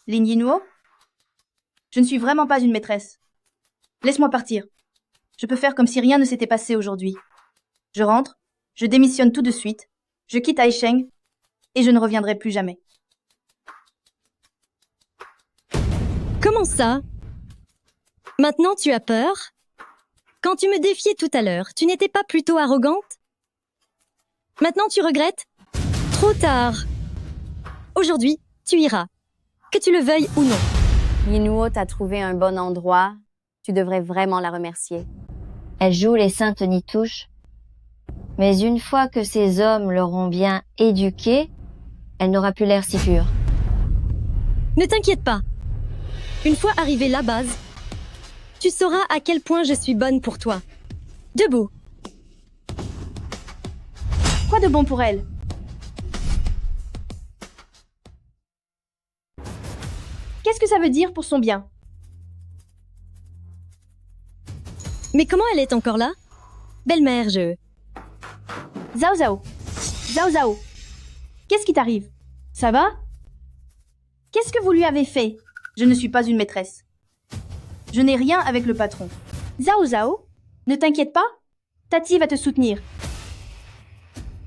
Lin Yinuo, je ne suis vraiment pas une maîtresse. Laisse-moi partir. Je peux faire comme si rien ne s'était passé aujourd'hui. Je rentre, je démissionne tout de suite, je quitte Haisheng et je ne reviendrai plus jamais. Comment ça? Maintenant tu as peur? Quand tu me défiais tout à l'heure, tu n'étais pas plutôt arrogante? Maintenant tu regrettes? Trop tard. Aujourd'hui, tu iras. Que tu le veuilles ou non. Yinuo t'a trouvé un bon endroit, tu devrais vraiment la remercier. Elle joue les saintes nitouches. Mais une fois que ces hommes l'auront bien éduquée, elle n'aura plus l'air si pure. Ne t'inquiète pas. Une fois arrivé la base, tu sauras à quel point je suis bonne pour toi. Debout. Quoi de bon pour elle? Qu'est-ce que ça veut dire pour son bien? Mais comment elle est encore là? Belle-mère, Zhao Zhao. Zhao Zhao. Qu'est-ce qui t'arrive? Ça va? Qu'est-ce que vous lui avez fait? Je ne suis pas une maîtresse. Je n'ai rien avec le patron. Zhao Zhao, ne t'inquiète pas. Tati va te soutenir.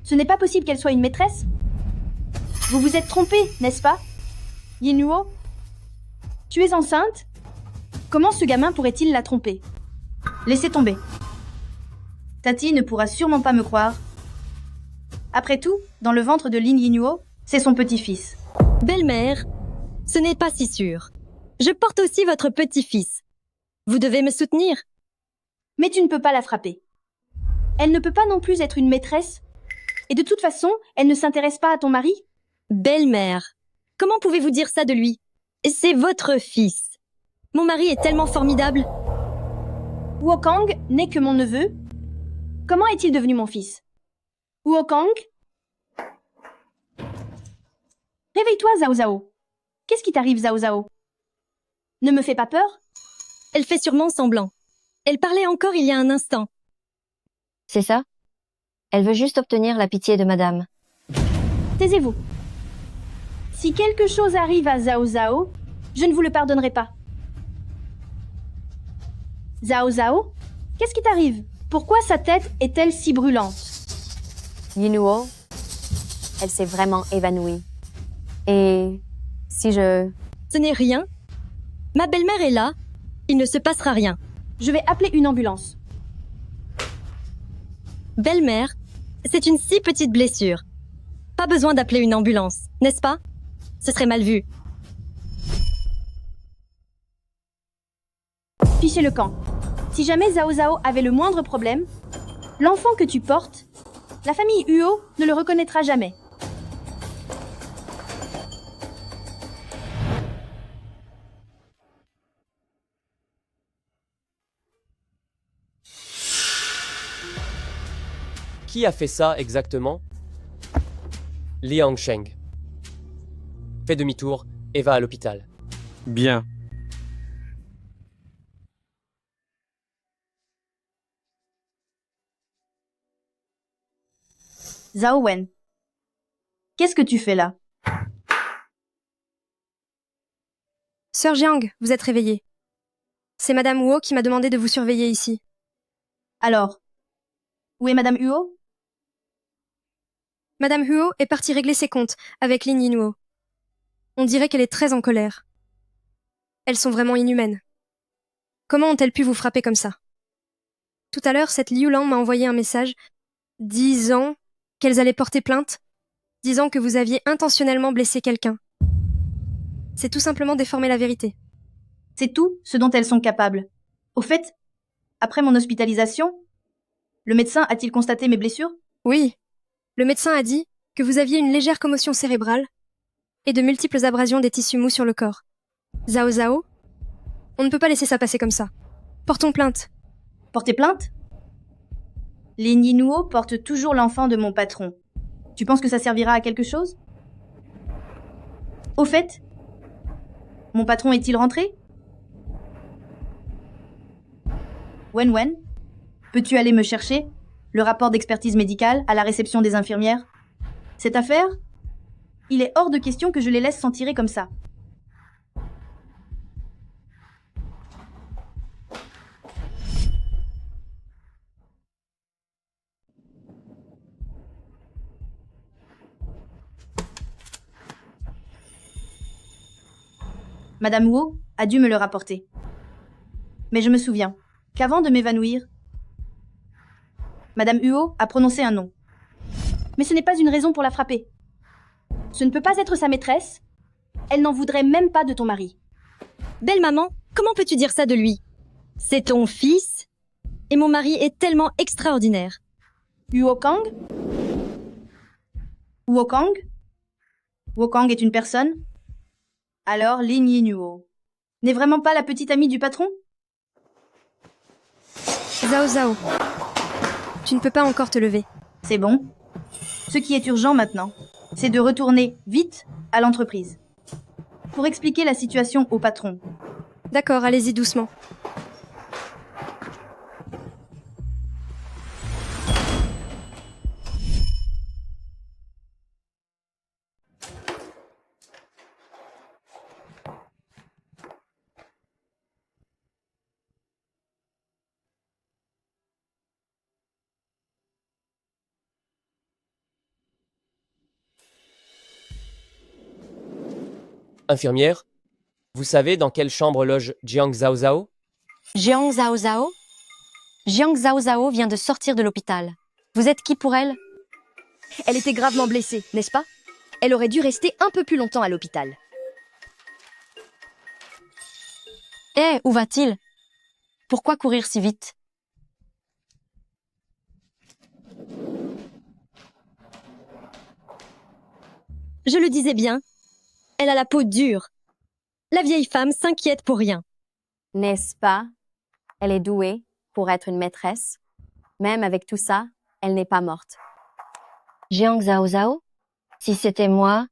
Ce n'est pas possible qu'elle soit une maîtresse. Vous vous êtes trompé, n'est-ce pas? Yinuo, tu es enceinte? Comment ce gamin pourrait-il la tromper? Laissez tomber. Tati ne pourra sûrement pas me croire. Après tout, dans le ventre de Lin Yinuo, c'est son petit-fils. Belle-mère, ce n'est pas si sûr. Je porte aussi votre petit-fils. Vous devez me soutenir. Mais tu ne peux pas la frapper. Elle ne peut pas non plus être une maîtresse. Et de toute façon, elle ne s'intéresse pas à ton mari. Belle-mère, comment pouvez-vous dire ça de lui? C'est votre fils. Mon mari est tellement formidable. Wukong n'est que mon neveu. Comment est-il devenu mon fils? Wukong? Réveille-toi, Zhao Zhao. Qu'est-ce qui t'arrive, Zhao Zhao? Ne me fais pas peur? Elle fait sûrement semblant. Elle parlait encore il y a un instant. C'est ça? Elle veut juste obtenir la pitié de madame. Taisez-vous. Si quelque chose arrive à Zhao Zhao, je ne vous le pardonnerai pas. Zhao Zhao, qu'est-ce qui t'arrive? Pourquoi sa tête est-elle si brûlante? Yinuo, elle s'est vraiment évanouie. Et si je... Ce n'est rien. Ma belle-mère est là. Il ne se passera rien. Je vais appeler une ambulance. Belle-mère, c'est une si petite blessure. Pas besoin d'appeler une ambulance, n'est-ce pas? Ce serait mal vu. Fichez le camp. Si jamais Zhao Zhao avait le moindre problème, l'enfant que tu portes, la famille Huo ne le reconnaîtra jamais. Qui a fait ça exactement? Liang Sheng. Fais demi-tour et va à l'hôpital. Bien. Zhao Wen. Qu'est-ce que tu fais là? Sœur Jiang, vous êtes réveillée. C'est Madame Huo qui m'a demandé de vous surveiller ici. Alors, où est Madame Huo? Madame Huo est partie régler ses comptes avec Lin Yinhuo. On dirait qu'elle est très en colère. Elles sont vraiment inhumaines. Comment ont-elles pu vous frapper comme ça? Tout à l'heure, cette Liu Lang m'a envoyé un message disant qu'elles allaient porter plainte, disant que vous aviez intentionnellement blessé quelqu'un. C'est tout simplement déformer la vérité. C'est tout ce dont elles sont capables. Au fait, après mon hospitalisation, le médecin a-t-il constaté mes blessures? Oui. Le médecin a dit que vous aviez une légère commotion cérébrale et de multiples abrasions des tissus mous sur le corps. Zhao Zhao, on ne peut pas laisser ça passer comme ça. Portons plainte. Porter plainte? Lin Yinhuo porte toujours l'enfant de mon patron. Tu penses que ça servira à quelque chose? Au fait, mon patron est-il rentré? Wen, peux-tu aller me chercher le rapport d'expertise médicale à la réception des infirmières? Cette affaire, il est hors de question que je les laisse s'en tirer comme ça. Madame Huo a dû me le rapporter. Mais je me souviens qu'avant de m'évanouir, Madame Huo a prononcé un nom. Mais ce n'est pas une raison pour la frapper. Ce ne peut pas être sa maîtresse. Elle n'en voudrait même pas de ton mari. Belle maman, comment peux-tu dire ça de lui? C'est ton fils et mon mari est tellement extraordinaire. Huo Kang? Huo Kang? Huo Kang est une personne? Alors Lin Yinhuo n'est vraiment pas la petite amie du patron? Zhao Zhao, tu ne peux pas encore te lever. C'est bon. Ce qui est urgent maintenant, c'est de retourner vite à l'entreprise pour expliquer la situation au patron. D'accord, allez-y doucement. Infirmière, vous savez dans quelle chambre loge Jiang Zhao Zhao? Jiang Zhao Zhao? Jiang Zhao Zhao vient de sortir de l'hôpital. Vous êtes qui pour elle? Elle était gravement blessée, n'est-ce pas? Elle aurait dû rester un peu plus longtemps à l'hôpital. Eh, où va-t-il? Pourquoi courir si vite? Je le disais bien, elle a la peau dure. La vieille femme s'inquiète pour rien. N'est-ce pas? Elle est douée pour être une maîtresse. Même avec tout ça, elle n'est pas morte. Jiang Zhao Zhao? Si c'était moi,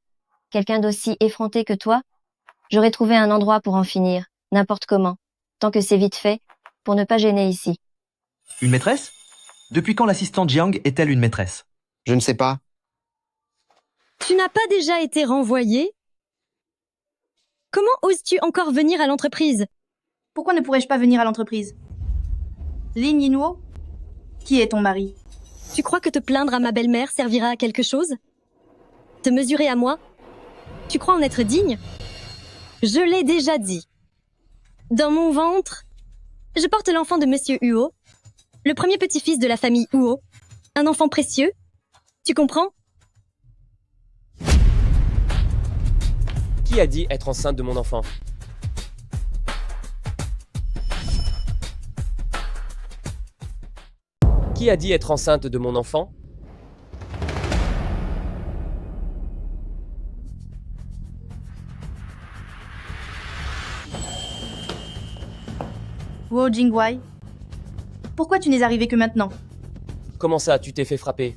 quelqu'un d'aussi effronté que toi, j'aurais trouvé un endroit pour en finir, n'importe comment, tant que c'est vite fait, pour ne pas gêner ici. Une maîtresse? Depuis quand l'assistante Jiang est-elle une maîtresse? Je ne sais pas. Tu n'as pas déjà été renvoyée? Comment oses-tu encore venir à l'entreprise? Pourquoi ne pourrais-je pas venir à l'entreprise? Lin Yinhuo? Qui est ton mari? Tu crois que te plaindre à ma belle-mère servira à quelque chose? Te mesurer à moi? Tu crois en être digne? Je l'ai déjà dit. Dans mon ventre, je porte l'enfant de Monsieur Huo, le premier petit-fils de la famille Huo, un enfant précieux. Tu comprends? Qui a dit être enceinte de mon enfant? Qui a dit être enceinte de mon enfant? Huo Jingwei, pourquoi tu n'es arrivé que maintenant? Comment ça, tu t'es fait frapper?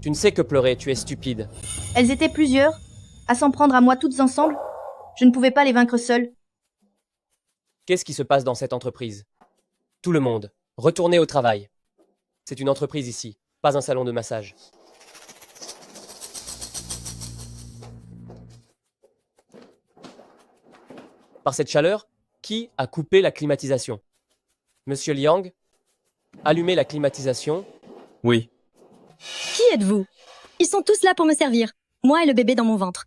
Tu ne sais que pleurer, tu es stupide. Elles étaient plusieurs, à s'en prendre à moi toutes ensemble. Je ne pouvais pas les vaincre seule. Qu'est-ce qui se passe dans cette entreprise? Tout le monde, retournez au travail. C'est une entreprise ici, pas un salon de massage. Par cette chaleur, qui a coupé la climatisation? Monsieur Liang, allumez la climatisation. Oui. Qui êtes-vous? Ils sont tous là pour me servir, moi et le bébé dans mon ventre.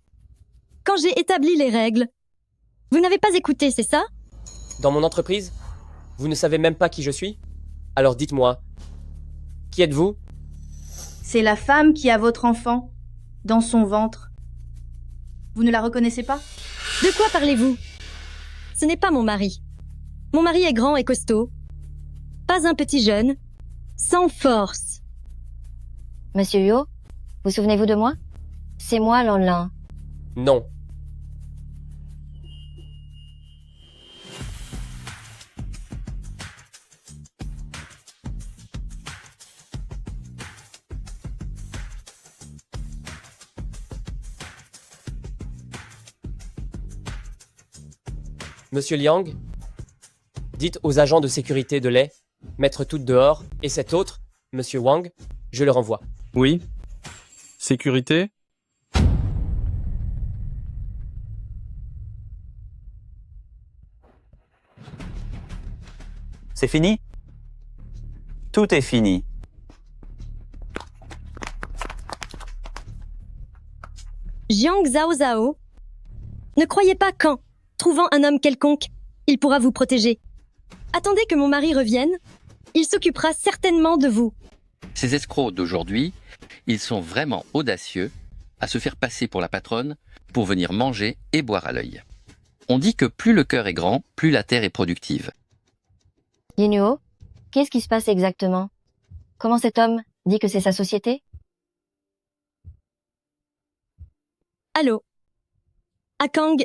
Quand j'ai établi les règles, vous n'avez pas écouté, c'est ça? Dans mon entreprise, vous ne savez même pas qui je suis? Alors dites-moi, qui êtes-vous? C'est la femme qui a votre enfant dans son ventre. Vous ne la reconnaissez pas? De quoi parlez-vous? Ce n'est pas mon mari. Mon mari est grand et costaud. Pas un petit jeune. Sans force. Monsieur Yo, vous souvenez-vous de moi? C'est moi, Lanlin. Non. Monsieur Liang, dites aux agents de sécurité de lait, mettre toutes dehors, et cet autre, Monsieur Wang, je le renvoie. Oui. Sécurité? C'est fini? Tout est fini. Jiang Zhao Zhao, ne croyez pas qu'en trouvant un homme quelconque, il pourra vous protéger. Attendez que mon mari revienne, il s'occupera certainement de vous. Ces escrocs d'aujourd'hui, ils sont vraiment audacieux à se faire passer pour la patronne pour venir manger et boire à l'œil. On dit que plus le cœur est grand, plus la terre est productive. Yinuo, qu'est-ce qui se passe exactement? Comment cet homme dit que c'est sa société? Allô? Akang,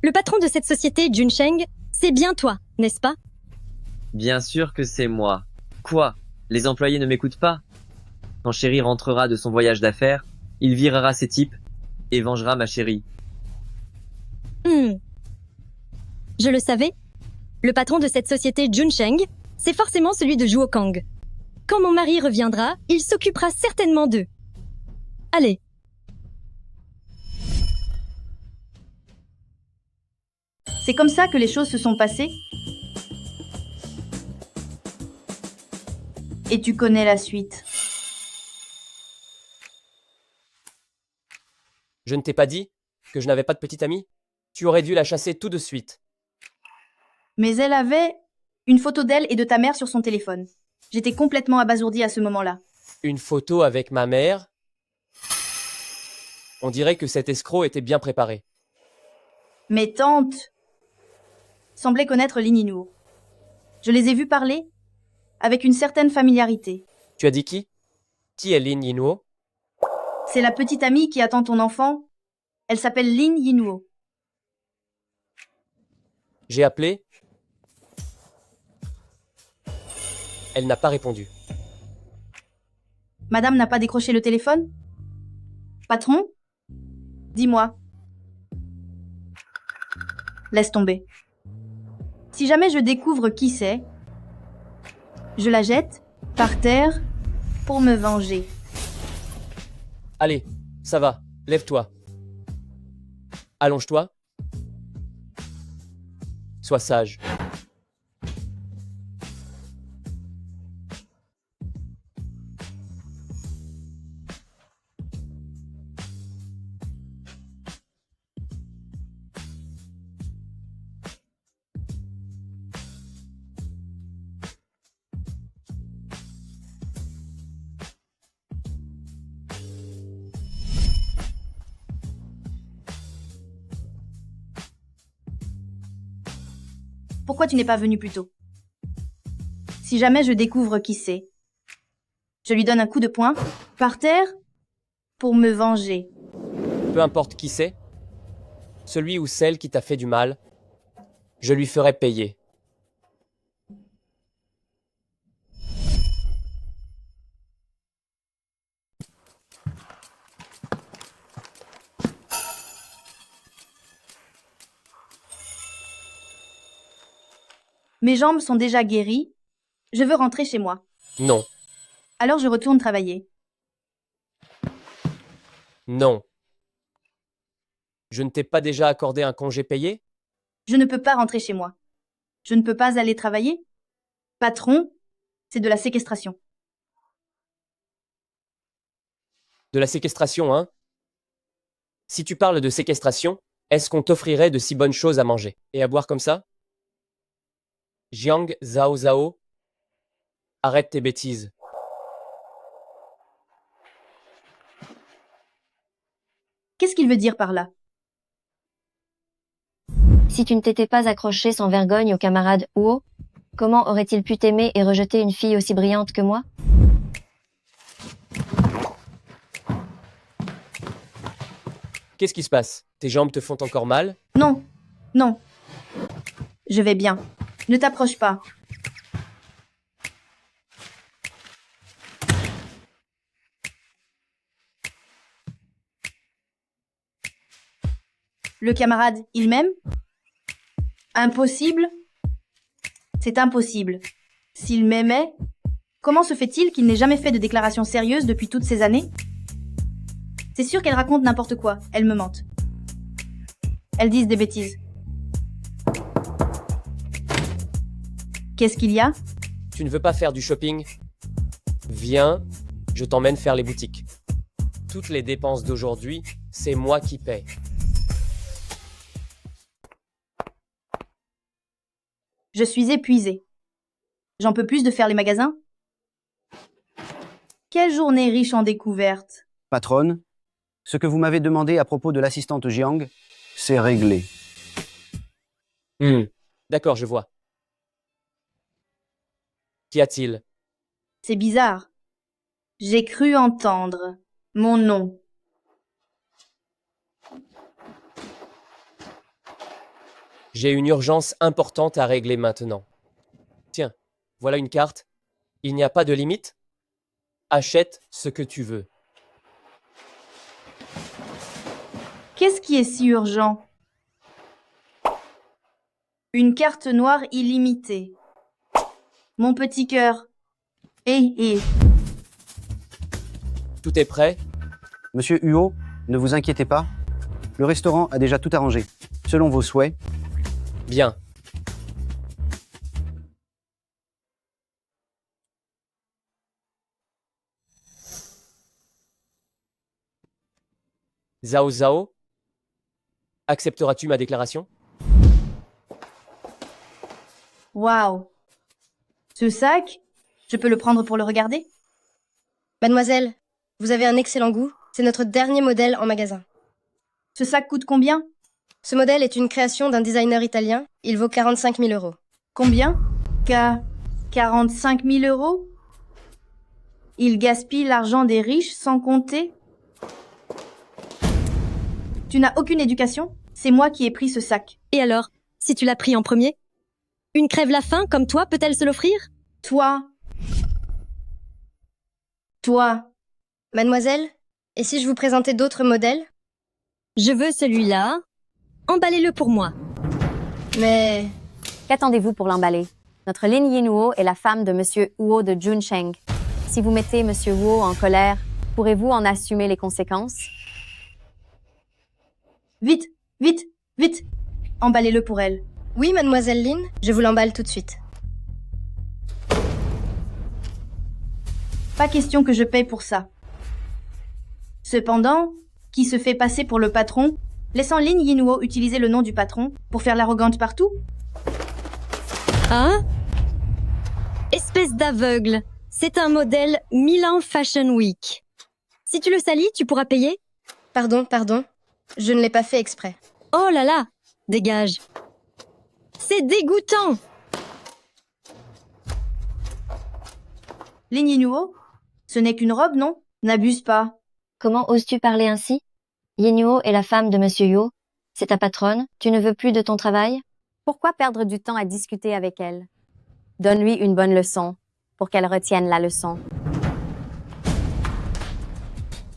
le patron de cette société, Junsheng, c'est bien toi, n'est-ce pas? Bien sûr que c'est moi. Quoi? Les employés ne m'écoutent pas? Quand Chéri rentrera de son voyage d'affaires, il virera ces types et vengera ma chérie. Je le savais. Le patron de cette société, Junsheng, c'est forcément celui de Zhuokang. Quand mon mari reviendra, il s'occupera certainement d'eux. Allez. C'est comme ça que les choses se sont passées? Et tu connais la suite. Je ne t'ai pas dit que je n'avais pas de petite amie? Tu aurais dû la chasser tout de suite. Mais elle avait une photo d'elle et de ta mère sur son téléphone. J'étais complètement abasourdie à ce moment-là. Une photo avec ma mère? On dirait que cet escroc était bien préparé. Mes tantes semblaient connaître Lin Yinuo. Je les ai vues parler avec une certaine familiarité. Tu as dit qui? Qui est Lin Yinuo? C'est la petite amie qui attend ton enfant. Elle s'appelle Lin Yinuo. J'ai appelé. Elle n'a pas répondu. Madame n'a pas décroché le téléphone? Patron? Dis-moi. Laisse tomber. Si jamais je découvre qui c'est, je la jette par terre pour me venger. Allez, ça va, lève-toi. Allonge-toi. Sois sage. Pourquoi tu n'es pas venu plus tôt? Si jamais je découvre qui c'est, je lui donne un coup de poing par terre pour me venger. Peu importe qui c'est, celui ou celle qui t'a fait du mal, je lui ferai payer. Mes jambes sont déjà guéries. Je veux rentrer chez moi. Non, Alors je retourne travailler. non. Je ne t'ai pas déjà accordé un congé payé? Je ne peux pas rentrer chez moi. Je ne peux pas aller travailler. Patron, c'est de la séquestration. De la séquestration, hein? Si tu parles de séquestration, est-ce qu'on t'offrirait de si bonnes choses à manger et à boire comme ça? Jiang Zhao Zhao, arrête tes bêtises. Qu'est-ce qu'il veut dire par là? Si tu ne t'étais pas accroché sans vergogne au camarade Huo, comment aurait-il pu t'aimer et rejeter une fille aussi brillante que moi? Qu'est-ce qui se passe? Tes jambes te font encore mal? Non, non. Je vais bien. Ne t'approche pas. Le camarade, il m'aime? Impossible? C'est impossible. S'il m'aimait, comment se fait-il qu'il n'ait jamais fait de déclaration sérieuse depuis toutes ces années? C'est sûr qu'elles racontent n'importe quoi, elles me mentent. Elles disent des bêtises. Qu'est-ce qu'il y a? Tu ne veux pas faire du shopping? Viens, je t'emmène faire les boutiques. Toutes les dépenses d'aujourd'hui, c'est moi qui paie. Je suis épuisée. J'en peux plus de faire les magasins? Quelle journée riche en découvertes. Patronne, ce que vous m'avez demandé à propos de l'assistante Jiang, c'est réglé. D'accord, je vois. Qu'y a-t-il? C'est bizarre. J'ai cru entendre mon nom. J'ai une urgence importante à régler maintenant. Tiens, voilà une carte. Il n'y a pas de limite? Achète ce que tu veux. Qu'est-ce qui est si urgent? Une carte noire illimitée. Mon petit cœur. Tout est prêt? Monsieur Huo, ne vous inquiétez pas. Le restaurant a déjà tout arrangé, selon vos souhaits. Bien. Zhao Zhao, accepteras-tu ma déclaration? Waouh! Ce sac, je peux le prendre pour le regarder? Mademoiselle, vous avez un excellent goût. C'est notre dernier modèle en magasin. Ce sac coûte combien? Ce modèle est une création d'un designer italien. Il vaut 45 000 €. Combien? 45 000 €? Il gaspille l'argent des riches sans compter? Tu n'as aucune éducation? C'est moi qui ai pris ce sac. Et alors, si tu l'as pris en premier? Une crève-la-faim comme toi peut-elle se l'offrir? Toi. Mademoiselle, et si je vous présentais d'autres modèles? Je veux celui-là. Emballez-le pour moi. Mais... Qu'attendez-vous pour l'emballer? Notre Lin Yinhuo est la femme de Monsieur Huo de Junsheng. Si vous mettez Monsieur Huo en colère, pourrez-vous en assumer les conséquences? Vite, vite, vite! Emballez-le pour elle. Oui, mademoiselle Lin, je vous l'emballe tout de suite. Pas question que je paye pour ça. Cependant, qui se fait passer pour le patron, laissant Lin Yinhuo utiliser le nom du patron pour faire l'arrogante partout? Hein? Espèce d'aveugle. C'est un modèle Milan Fashion Week. Si tu le salis, tu pourras payer? Pardon. Je ne l'ai pas fait exprès. Oh là là! Dégage. C'est dégoûtant! Lin Yinhuo, ce n'est qu'une robe, non? N'abuse pas. Comment oses-tu parler ainsi? Yinhuo est la femme de Monsieur Huo. C'est ta patronne. Tu ne veux plus de ton travail? Pourquoi perdre du temps à discuter avec elle? Donne-lui une bonne leçon, pour qu'elle retienne la leçon.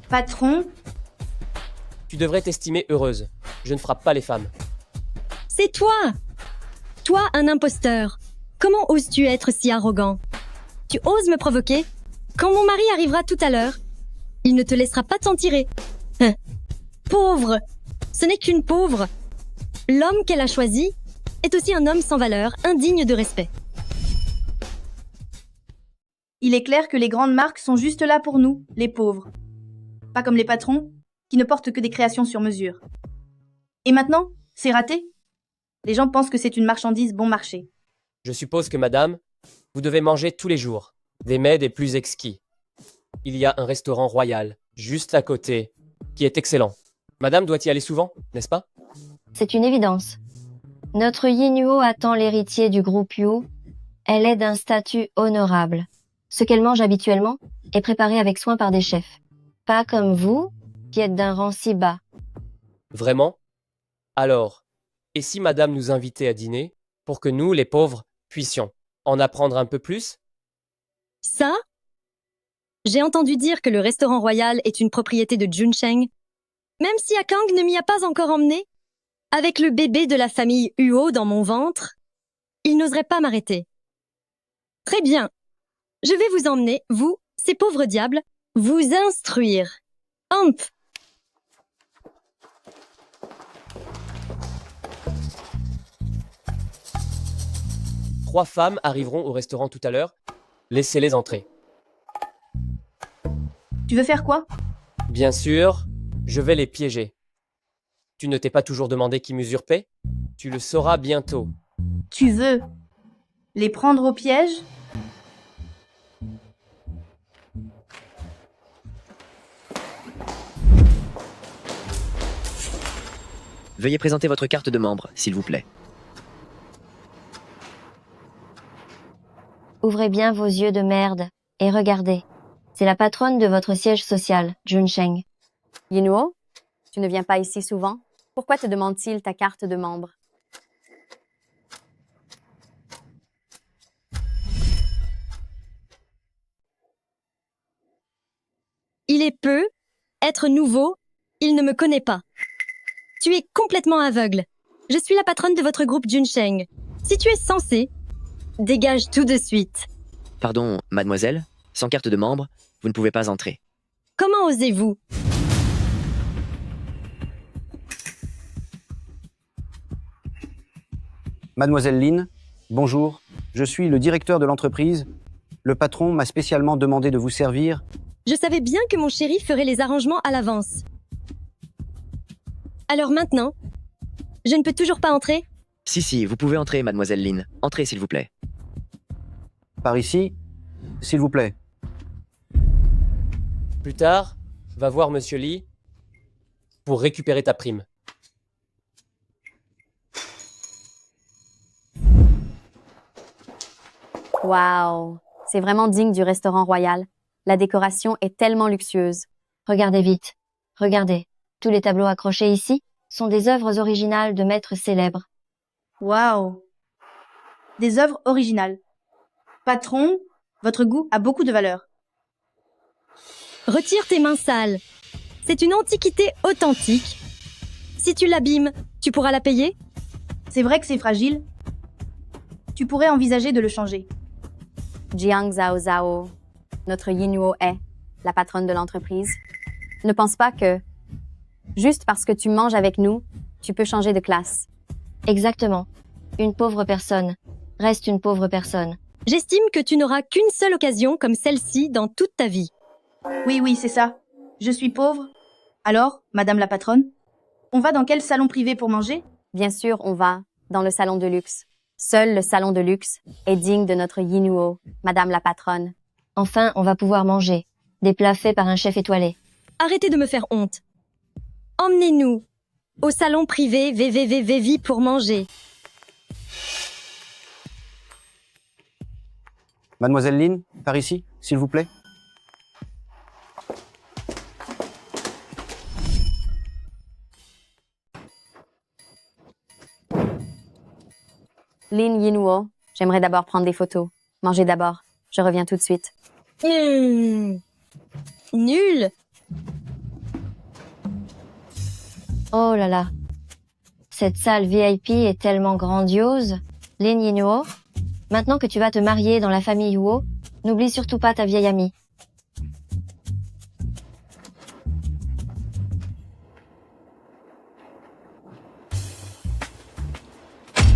Patron? Tu devrais t'estimer heureuse. Je ne frappe pas les femmes. C'est toi! Toi, un imposteur. Comment oses-tu être si arrogant? Tu oses me provoquer? Quand mon mari arrivera tout à l'heure, il ne te laissera pas t'en tirer. Pauvre! Ce n'est qu'une pauvre. L'homme qu'elle a choisi, est aussi un homme sans valeur, indigne de respect. Il est clair que les grandes marques sont juste là pour nous, les pauvres. Pas comme les patrons, qui ne portent que des créations sur mesure. Et maintenant, c'est raté. Les gens pensent que c'est une marchandise bon marché. Je suppose que madame, vous devez manger tous les jours, des mets des plus exquis. Il y a un restaurant royal, juste à côté, qui est excellent. Madame doit y aller souvent, n'est-ce pas? C'est une évidence. Notre Yinuo attend l'héritier du groupe Yu. Elle est d'un statut honorable. Ce qu'elle mange habituellement est préparé avec soin par des chefs. Pas comme vous, qui êtes d'un rang si bas. Vraiment? Alors, et si madame nous invitait à dîner, pour que nous, les pauvres, puissions en apprendre un peu plus? Ça? J'ai entendu dire que le restaurant royal est une propriété de Junsheng. Même si Akang ne m'y a pas encore emmené, avec le bébé de la famille Huo dans mon ventre, il n'oserait pas m'arrêter. Très bien. Je vais vous emmener, vous, ces pauvres diables, vous instruire. Hump! Trois femmes arriveront au restaurant tout à l'heure. Laissez-les entrer. Tu veux faire quoi? Bien sûr, je vais les piéger. Tu ne t'es pas toujours demandé qui m'usurpait? Tu le sauras bientôt. Tu veux les prendre au piège? Veuillez présenter votre carte de membre, s'il vous plaît. Ouvrez bien vos yeux de merde et regardez. C'est la patronne de votre siège social, Junsheng. Yinuo, tu ne viens pas ici souvent? Pourquoi te demande-t-il ta carte de membre? Il est peu, être nouveau, il ne me connaît pas. Tu es complètement aveugle. Je suis la patronne de votre groupe Junsheng. Si tu es censé, dégage tout de suite. Pardon, mademoiselle, sans carte de membre, vous ne pouvez pas entrer. Comment osez-vous? Mademoiselle Lin, bonjour. Je suis le directeur de l'entreprise. Le patron m'a spécialement demandé de vous servir. Je savais bien que mon chéri ferait les arrangements à l'avance. Alors maintenant, je ne peux toujours pas entrer? Si, vous pouvez entrer, mademoiselle Lin. Entrez, s'il vous plaît. Par ici, s'il vous plaît. Plus tard, va voir Monsieur Lee pour récupérer ta prime. Waouh, c'est vraiment digne du restaurant royal. La décoration est tellement luxueuse. Regardez vite. Regardez. Tous les tableaux accrochés ici sont des œuvres originales de maîtres célèbres. Waouh! Des œuvres originales. Patron, votre goût a beaucoup de valeur. Retire tes mains sales. C'est une antiquité authentique. Si tu l'abîmes, tu pourras la payer? C'est vrai que c'est fragile. Tu pourrais envisager de le changer. Jiang Zhao Zhao, notre Yinuo est la patronne de l'entreprise. Ne pense pas que, juste parce que tu manges avec nous, tu peux changer de classe. Exactement. Une pauvre personne reste une pauvre personne. J'estime que tu n'auras qu'une seule occasion comme celle-ci dans toute ta vie. Oui, c'est ça. Je suis pauvre. Alors, madame la patronne, on va dans quel salon privé pour manger? Bien sûr, on va dans le salon de luxe. Seul le salon de luxe est digne de notre Yinuo, madame la patronne. Enfin, on va pouvoir manger. Des plats faits par un chef étoilé. Arrêtez de me faire honte. Emmenez-nous au salon privé VVVVV pour manger. Mademoiselle Lin, par ici, s'il vous plaît. Lin Yinuo, j'aimerais d'abord prendre des photos. Mangez d'abord. Je reviens tout de suite. Nul. Oh là là. Cette salle VIP est tellement grandiose. Lin Yinuo, maintenant que tu vas te marier dans la famille Huo, n'oublie surtout pas ta vieille amie.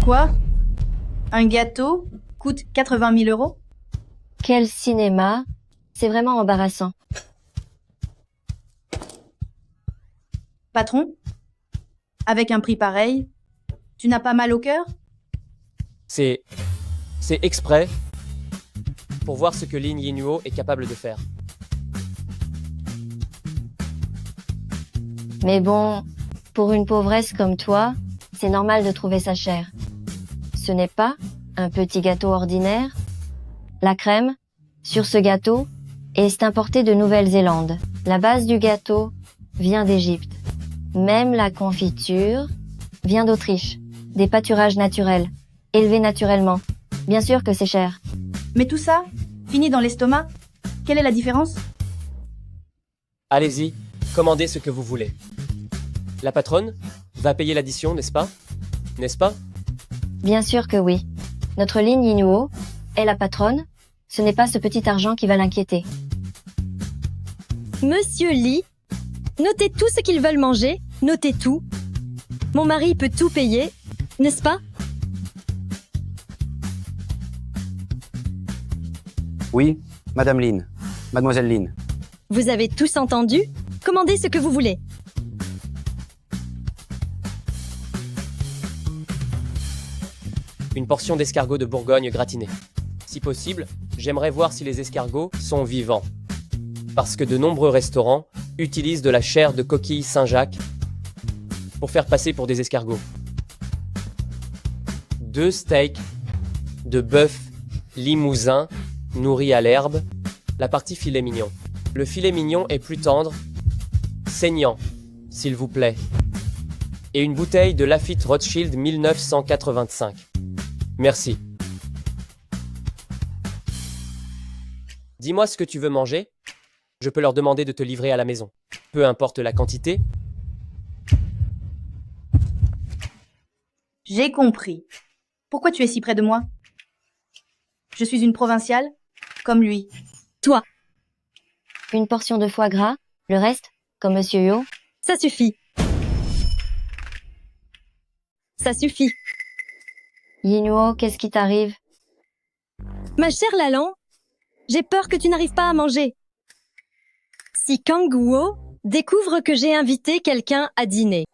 Quoi? Un gâteau coûte 80 000 euros? Quel cinéma? C'est vraiment embarrassant. Patron? Avec un prix pareil, tu n'as pas mal au cœur? C'est exprès pour voir ce que Lin Yinuo est capable de faire. Mais bon, pour une pauvresse comme toi, c'est normal de trouver ça cher. Ce n'est pas un petit gâteau ordinaire. La crème, sur ce gâteau, est importée de Nouvelle-Zélande. La base du gâteau vient d'Égypte. Même la confiture vient d'Autriche. Des pâturages naturels, élevés naturellement. Bien sûr que c'est cher. Mais tout ça, finit dans l'estomac? Quelle est la différence? Allez-y, commandez ce que vous voulez. La patronne va payer l'addition, n'est-ce pas? N'est-ce pas? Bien sûr que oui. Notre Lin Yinuo est la patronne. Ce n'est pas ce petit argent qui va l'inquiéter. Monsieur Li, notez tout ce qu'ils veulent manger, notez tout. Mon mari peut tout payer, n'est-ce pas? Oui, Madame Lin. Mademoiselle Lin. Vous avez tous entendu? Commandez ce que vous voulez. Une portion d'escargot de Bourgogne gratiné. Si possible, j'aimerais voir si les escargots sont vivants. Parce que de nombreux restaurants utilisent de la chair de coquille Saint-Jacques pour faire passer pour des escargots. 2 steaks de bœuf limousin nourris à l'herbe, la partie filet mignon. Le filet mignon est plus tendre, saignant, s'il vous plaît. Et une bouteille de Lafite Rothschild 1985. Merci. Dis-moi ce que tu veux manger. Je peux leur demander de te livrer à la maison. Peu importe la quantité. J'ai compris. Pourquoi tu es si près de moi? Je suis une provinciale, comme lui. Toi. Une portion de foie gras, le reste, comme Monsieur Yo. Ça suffit. Ça suffit. Yinuo, qu'est-ce qui t'arrive? Ma chère Lalan, j'ai peur que tu n'arrives pas à manger. Si Kang Guo découvre que j'ai invité quelqu'un à dîner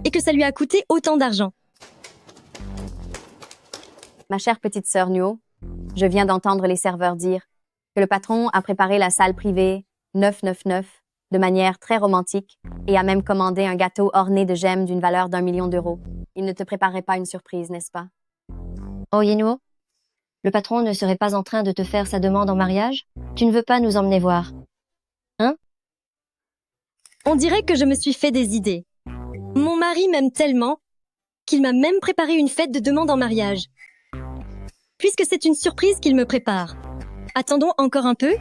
et que ça lui a coûté autant d'argent. Ma chère petite sœur Nuo, je viens d'entendre les serveurs dire que le patron a préparé la salle privée 999 de manière très romantique et a même commandé un gâteau orné de gemmes d'une valeur d'1 million d'euros. Il ne te préparait pas une surprise, n'est-ce pas? Oh Yinuo, le patron ne serait pas en train de te faire sa demande en mariage? Tu ne veux pas nous emmener voir? Hein? On dirait que je me suis fait des idées. Mon mari m'aime tellement qu'il m'a même préparé une fête de demande en mariage. Puisque c'est une surprise qu'il me prépare. Attendons encore un peu.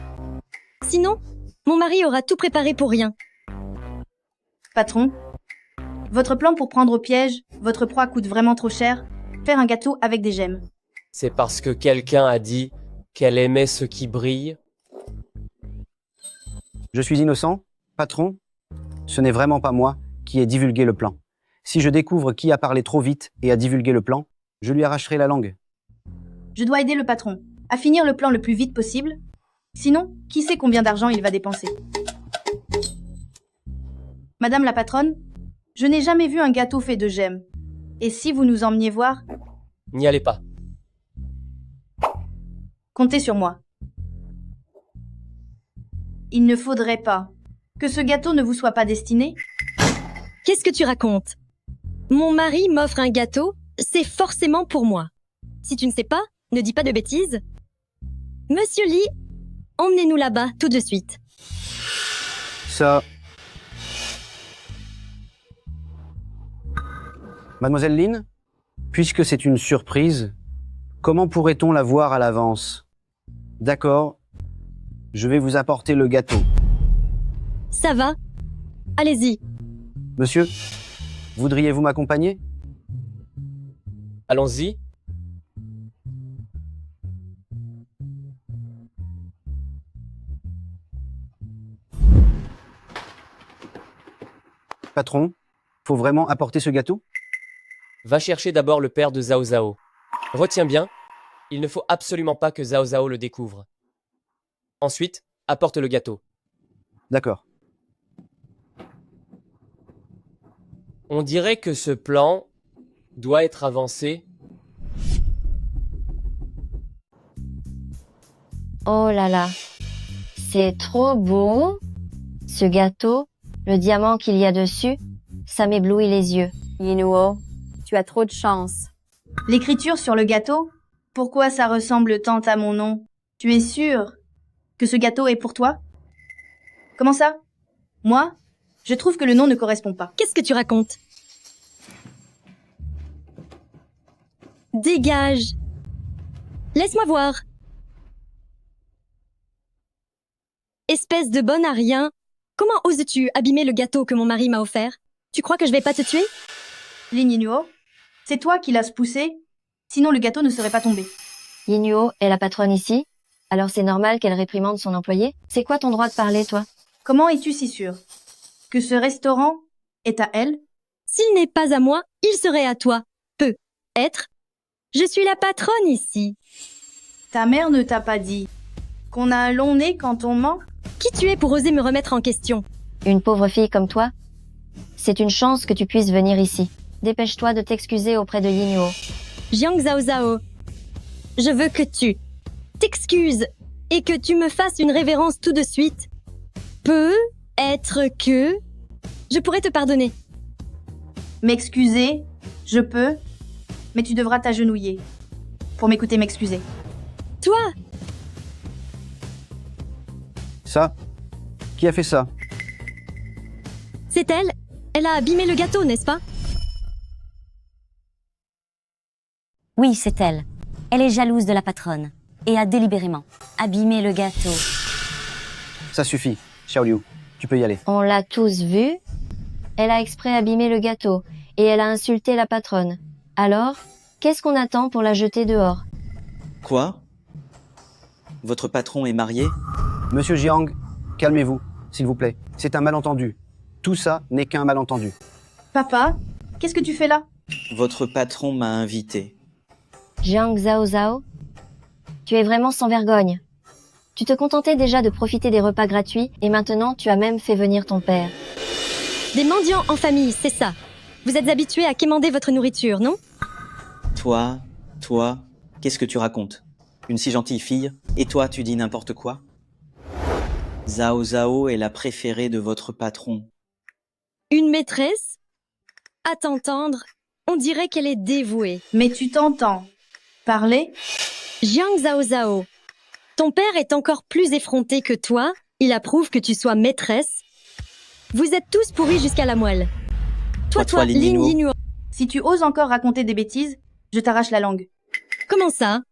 Sinon, mon mari aura tout préparé pour rien. Patron, votre plan pour prendre au piège votre proie coûte vraiment trop cher. Faire un gâteau avec des gemmes. C'est parce que quelqu'un a dit qu'elle aimait ce qui brille. Je suis innocent, patron. Ce n'est vraiment pas moi qui ai divulgué le plan. Si je découvre qui a parlé trop vite et a divulgué le plan, je lui arracherai la langue. Je dois aider le patron à finir le plan le plus vite possible. Sinon, qui sait combien d'argent il va dépenser? Madame la patronne, je n'ai jamais vu un gâteau fait de gemmes. Et si vous nous emmeniez voir? N'y allez pas. Comptez sur moi. Il ne faudrait pas que ce gâteau ne vous soit pas destiné. Qu'est-ce que tu racontes? Mon mari m'offre un gâteau, c'est forcément pour moi. Si tu ne sais pas, ne dis pas de bêtises. Monsieur Li, emmenez-nous là-bas tout de suite. Ça... Mademoiselle Lin, puisque c'est une surprise, comment pourrait-on la voir à l'avance? D'accord, je vais vous apporter le gâteau. Ça va? Allez-y. Monsieur, voudriez-vous m'accompagner? Allons-y. Patron, faut vraiment apporter ce gâteau? Va chercher d'abord le père de Zhao Zhao. Retiens bien, il ne faut absolument pas que Zhao Zhao le découvre. Ensuite, apporte le gâteau. D'accord. On dirait que ce plan doit être avancé. Oh là là, c'est trop beau. Ce gâteau, le diamant qu'il y a dessus, ça m'éblouit les yeux. Yinuo, tu as trop de chance. L'écriture sur le gâteau? Pourquoi ça ressemble tant à mon nom? Tu es sûr que ce gâteau est pour toi? Comment ça? Moi, je trouve que le nom ne correspond pas. Qu'est-ce que tu racontes? Dégage! Laisse-moi voir! Espèce de bonne à rien! Comment oses-tu abîmer le gâteau que mon mari m'a offert? Tu crois que je vais pas te tuer? Lin Yinuo, c'est toi qui l'as poussé, sinon le gâteau ne serait pas tombé. Yinuo est la patronne ici, alors c'est normal qu'elle réprimande son employé. C'est quoi ton droit de parler, toi? Comment es-tu si sûr que ce restaurant est à elle? S'il n'est pas à moi, il serait à toi. Peut être. Je suis la patronne ici. Ta mère ne t'a pas dit qu'on a un long nez quand on ment? Qui tu es pour oser me remettre en question? Une pauvre fille comme toi? C'est une chance que tu puisses venir ici. Dépêche-toi de t'excuser auprès de Yinuo. Jiang Zhao Zhao, je veux que tu t'excuses et que tu me fasses une révérence tout de suite. Peut être que je pourrais te pardonner. M'excuser, je peux, mais tu devras t'agenouiller pour m'écouter m'excuser. Toi! Ça? Qui a fait ça? C'est elle. Elle a abîmé le gâteau, n'est-ce pas? Oui, c'est elle. Elle est jalouse de la patronne et a délibérément abîmé le gâteau. Ça suffit, Xiaoliu. Tu peux y aller. On l'a tous vu. Elle a exprès abîmé le gâteau et elle a insulté la patronne. Alors, qu'est-ce qu'on attend pour la jeter dehors? Quoi? Votre patron est marié? Monsieur Jiang, calmez-vous, s'il vous plaît. C'est un malentendu. Tout ça n'est qu'un malentendu. Papa, qu'est-ce que tu fais là? Votre patron m'a invité. Jiang Zhao Zhao, tu es vraiment sans vergogne. Tu te contentais déjà de profiter des repas gratuits et maintenant tu as même fait venir ton père. Des mendiants en famille, c'est ça. Vous êtes habitués à quémander votre nourriture, non? Toi, qu'est-ce que tu racontes? Une si gentille fille, et toi tu dis n'importe quoi? Zhao Zhao est la préférée de votre patron. Une maîtresse? À t'entendre, on dirait qu'elle est dévouée. Mais tu t'entends parler? Jiang Zhao Zhao, ton père est encore plus effronté que toi. Il approuve que tu sois maîtresse. Vous êtes tous pourris jusqu'à la moelle. Toi, Lin Lin Yinuo. Yinuo. Si tu oses encore raconter des bêtises, je t'arrache la langue. Comment ça?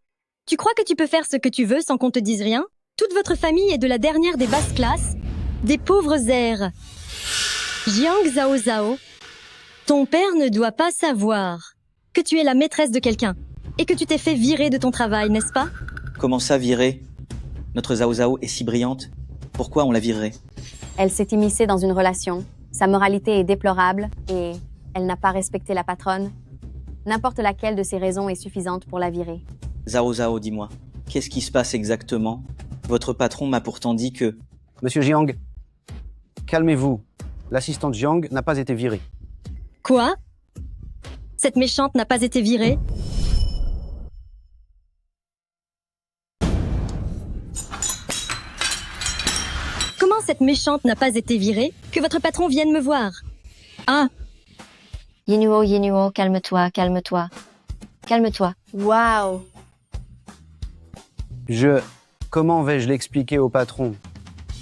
Tu crois que tu peux faire ce que tu veux sans qu'on te dise rien? Toute votre famille est de la dernière des basses classes, des pauvres airs. Jiang Zhao Zhao, ton père ne doit pas savoir que tu es la maîtresse de quelqu'un et que tu t'es fait virer de ton travail, n'est-ce pas? Comment ça virer? Notre Zhao Zhao est si brillante. Pourquoi on la virerait? Elle s'est immiscée dans une relation. Sa moralité est déplorable et elle n'a pas respecté la patronne. N'importe laquelle de ces raisons est suffisante pour la virer. Zhao Zhao, dis-moi, qu'est-ce qui se passe exactement? Votre patron m'a pourtant dit que... Monsieur Jiang, calmez-vous. L'assistante Jiang n'a pas été virée. Quoi? Cette méchante n'a pas été virée? Comment cette méchante n'a pas été virée? Que votre patron vienne me voir. Ah, Yinuo, calme-toi, calme-toi. Calme-toi. Waouh! Comment vais-je l'expliquer au patron?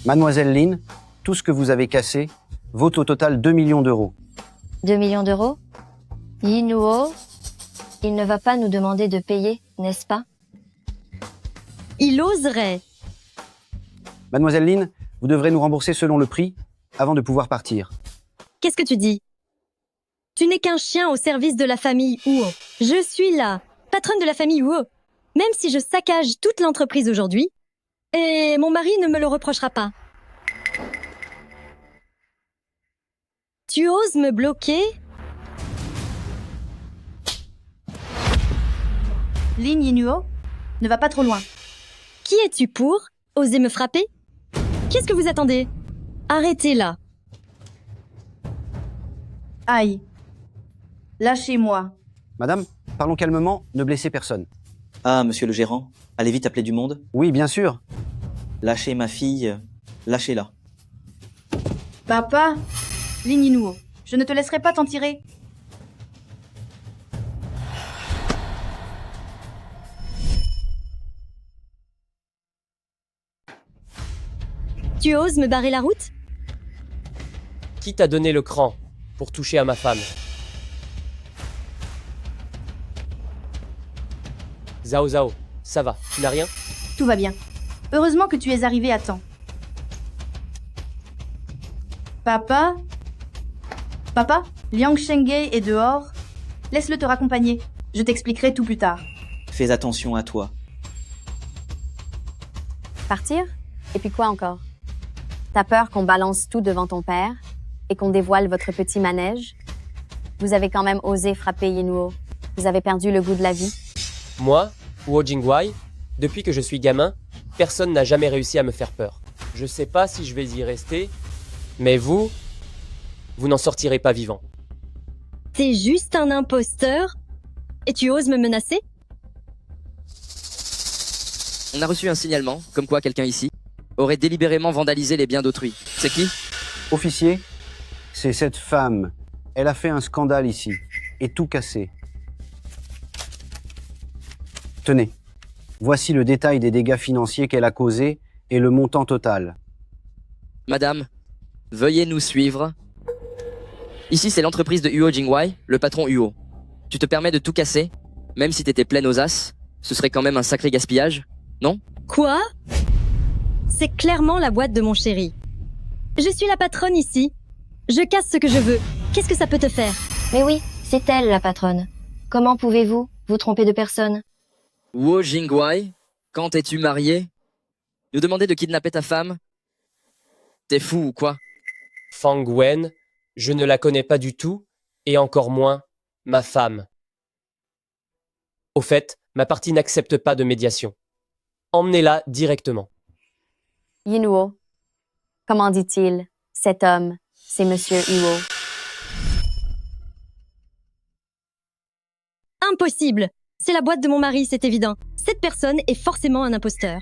Mademoiselle Lin, tout ce que vous avez cassé vaut au total 2 millions d'euros. 2 millions d'euros? Yinuo, il ne va pas nous demander de payer, n'est-ce pas? il oserait. Mademoiselle Lin, vous devrez nous rembourser selon le prix avant de pouvoir partir. Qu'est-ce que tu dis? Tu n'es qu'un chien au service de la famille Huo. Je suis la patronne de la famille Huo. Même si je saccage toute l'entreprise aujourd'hui, et mon mari ne me le reprochera pas. Tu oses me bloquer? Lin Yinuo, ne va pas trop loin. Qui es-tu pour oser me frapper? Qu'est-ce que vous attendez? Arrêtez là. Aïe. Lâchez-moi. Madame, parlons calmement, ne blessez personne. Ah, monsieur le gérant, allez vite appeler du monde. Oui, bien sûr. Lâchez ma fille, lâchez-la. Papa, Lin Yinuo, je ne te laisserai pas t'en tirer. Tu oses me barrer la route? Qui t'a donné le cran pour toucher à ma femme? Zhao Zhao, ça va, tu n'as rien? Tout va bien. Heureusement que tu es arrivé à temps. Papa? Papa, Liang Shengei est dehors. Laisse-le te raccompagner. Je t'expliquerai tout plus tard. Fais attention à toi. Partir? Et puis quoi encore? T'as peur qu'on balance tout devant ton père et qu'on dévoile votre petit manège? Vous avez quand même osé frapper Yinuo. Vous avez perdu le goût de la vie. Moi, Wu Jingwei, depuis que je suis gamin, personne n'a jamais réussi à me faire peur. Je sais pas si je vais y rester, mais vous n'en sortirez pas vivant. T'es juste un imposteur? Et tu oses me menacer? On a reçu un signalement, comme quoi quelqu'un ici aurait délibérément vandalisé les biens d'autrui. C'est qui? Officier, c'est cette femme. Elle a fait un scandale ici et tout cassé. Tenez, voici le détail des dégâts financiers qu'elle a causés et le montant total. Madame, veuillez nous suivre. Ici, c'est l'entreprise de Huo Jingwei, le patron Huo. Tu te permets de tout casser, même si t'étais pleine aux as? Ce serait quand même un sacré gaspillage, non? Quoi? C'est clairement la boîte de mon chéri. Je suis la patronne ici. Je casse ce que je veux. Qu'est-ce que ça peut te faire? Mais oui, c'est elle la patronne. Comment pouvez-vous vous tromper de personne? Huo Jingwei, quand es-tu marié? Nous demander de kidnapper ta femme? T'es fou ou quoi? Fang Wen, je ne la connais pas du tout, et encore moins ma femme. Au fait, ma partie n'accepte pas de médiation. Emmenez-la directement. Yinuo, comment dit-il? Cet homme, c'est Monsieur Huo. Impossible! C'est la boîte de mon mari, c'est évident. Cette personne est forcément un imposteur.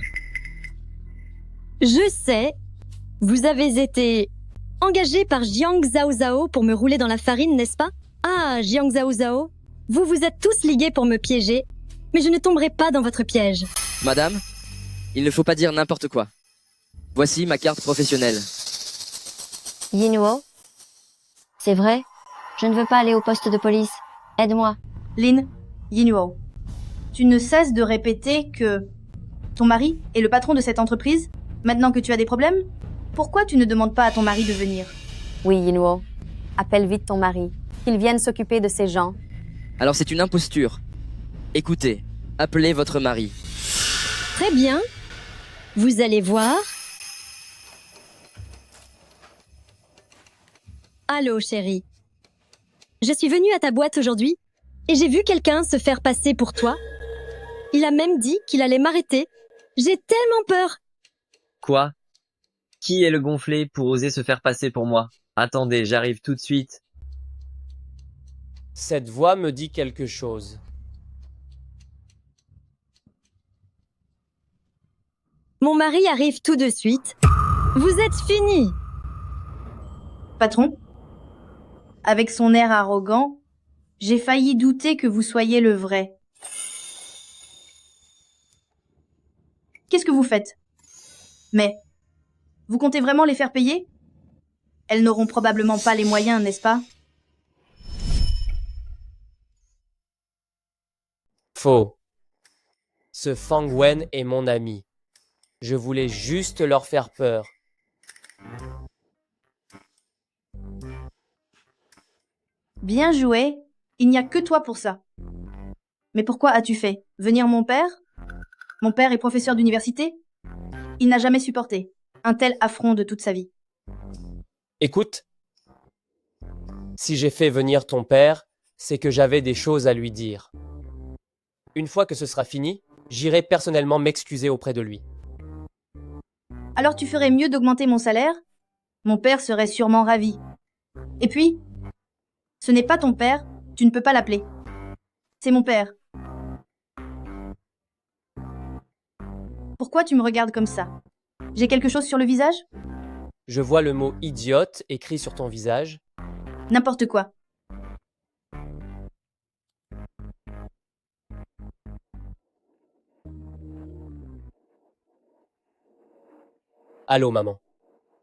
Je sais, vous avez été engagé par Jiang Zhao Zhao pour me rouler dans la farine, n'est-ce pas? Ah, Jiang Zhao Zhao, vous vous êtes tous ligués pour me piéger, mais je ne tomberai pas dans votre piège. Madame, il ne faut pas dire n'importe quoi. Voici ma carte professionnelle. Yinuo? C'est vrai? Je ne veux pas aller au poste de police. Aide-moi. Lin Yinuo, tu ne cesses de répéter que ton mari est le patron de cette entreprise. Maintenant que tu as des problèmes, pourquoi tu ne demandes pas à ton mari de venir? Oui, Yinuo. Appelle vite ton mari. Qu'il vienne s'occuper de ces gens. Alors c'est une imposture. Écoutez, appelez votre mari. Très bien. Vous allez voir. Allô, chérie. Je suis venue à ta boîte aujourd'hui et j'ai vu quelqu'un se faire passer pour toi. Il a même dit qu'il allait m'arrêter. J'ai tellement peur. Quoi? Qui est le gonflé pour oser se faire passer pour moi? Attendez, j'arrive tout de suite. Cette voix me dit quelque chose. Mon mari arrive tout de suite. Vous êtes fini. Patron, avec son air arrogant, j'ai failli douter que vous soyez le vrai. Qu'est-ce que vous faites? Mais, vous comptez vraiment les faire payer? Elles n'auront probablement pas les moyens, n'est-ce pas? Faux. Ce Fang Wen est mon ami. Je voulais juste leur faire peur. Bien joué. Il n'y a que toi pour ça. Mais pourquoi as-tu fait venir mon père? Mon père est professeur d'université. Il n'a jamais supporté un tel affront de toute sa vie. Écoute, si j'ai fait venir ton père, c'est que j'avais des choses à lui dire. Une fois que ce sera fini, j'irai personnellement m'excuser auprès de lui. Alors tu ferais mieux d'augmenter mon salaire? Mon père serait sûrement ravi. Et puis, ce n'est pas ton père, tu ne peux pas l'appeler. C'est mon père. Pourquoi tu me regardes comme ça? J'ai quelque chose sur le visage? Je vois le mot idiote écrit sur ton visage. N'importe quoi. Allô, maman.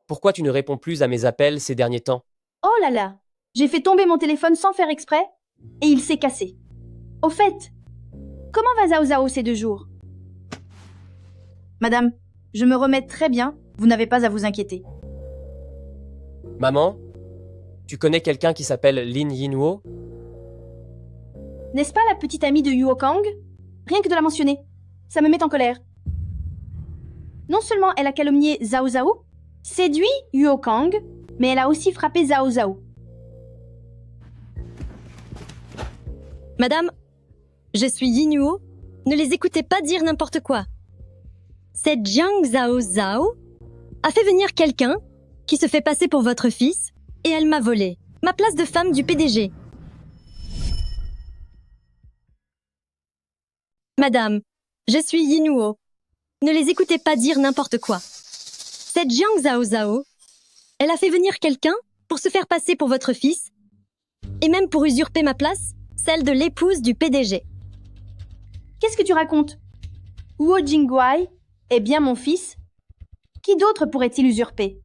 Pourquoi tu ne réponds plus à mes appels ces derniers temps? Oh là là! J'ai fait tomber mon téléphone sans faire exprès et il s'est cassé. Au fait, comment va Zao Zao ces 2 jours? Madame, je me remets très bien, vous n'avez pas à vous inquiéter. Maman, tu connais quelqu'un qui s'appelle Lin Yinhuo? N'est-ce pas la petite amie de Yuo Kang? Rien que de la mentionner, ça me met en colère. Non seulement elle a calomnié Zao Zao, séduit Yuo Kang, mais elle a aussi frappé Zao Zao. Madame, je suis Yinhuo. Ne les écoutez pas dire n'importe quoi. Cette Jiang Zhao Zhao a fait venir quelqu'un qui se fait passer pour votre fils et elle m'a volé ma place de femme du PDG. Madame, je suis Yinhuo. Ne les écoutez pas dire n'importe quoi. Cette Jiang Zhao Zhao, elle a fait venir quelqu'un pour se faire passer pour votre fils et même pour usurper ma place, celle de l'épouse du PDG. Qu'est-ce que tu racontes? Huo Jingguai est bien mon fils. Qui d'autre pourrait-il usurper?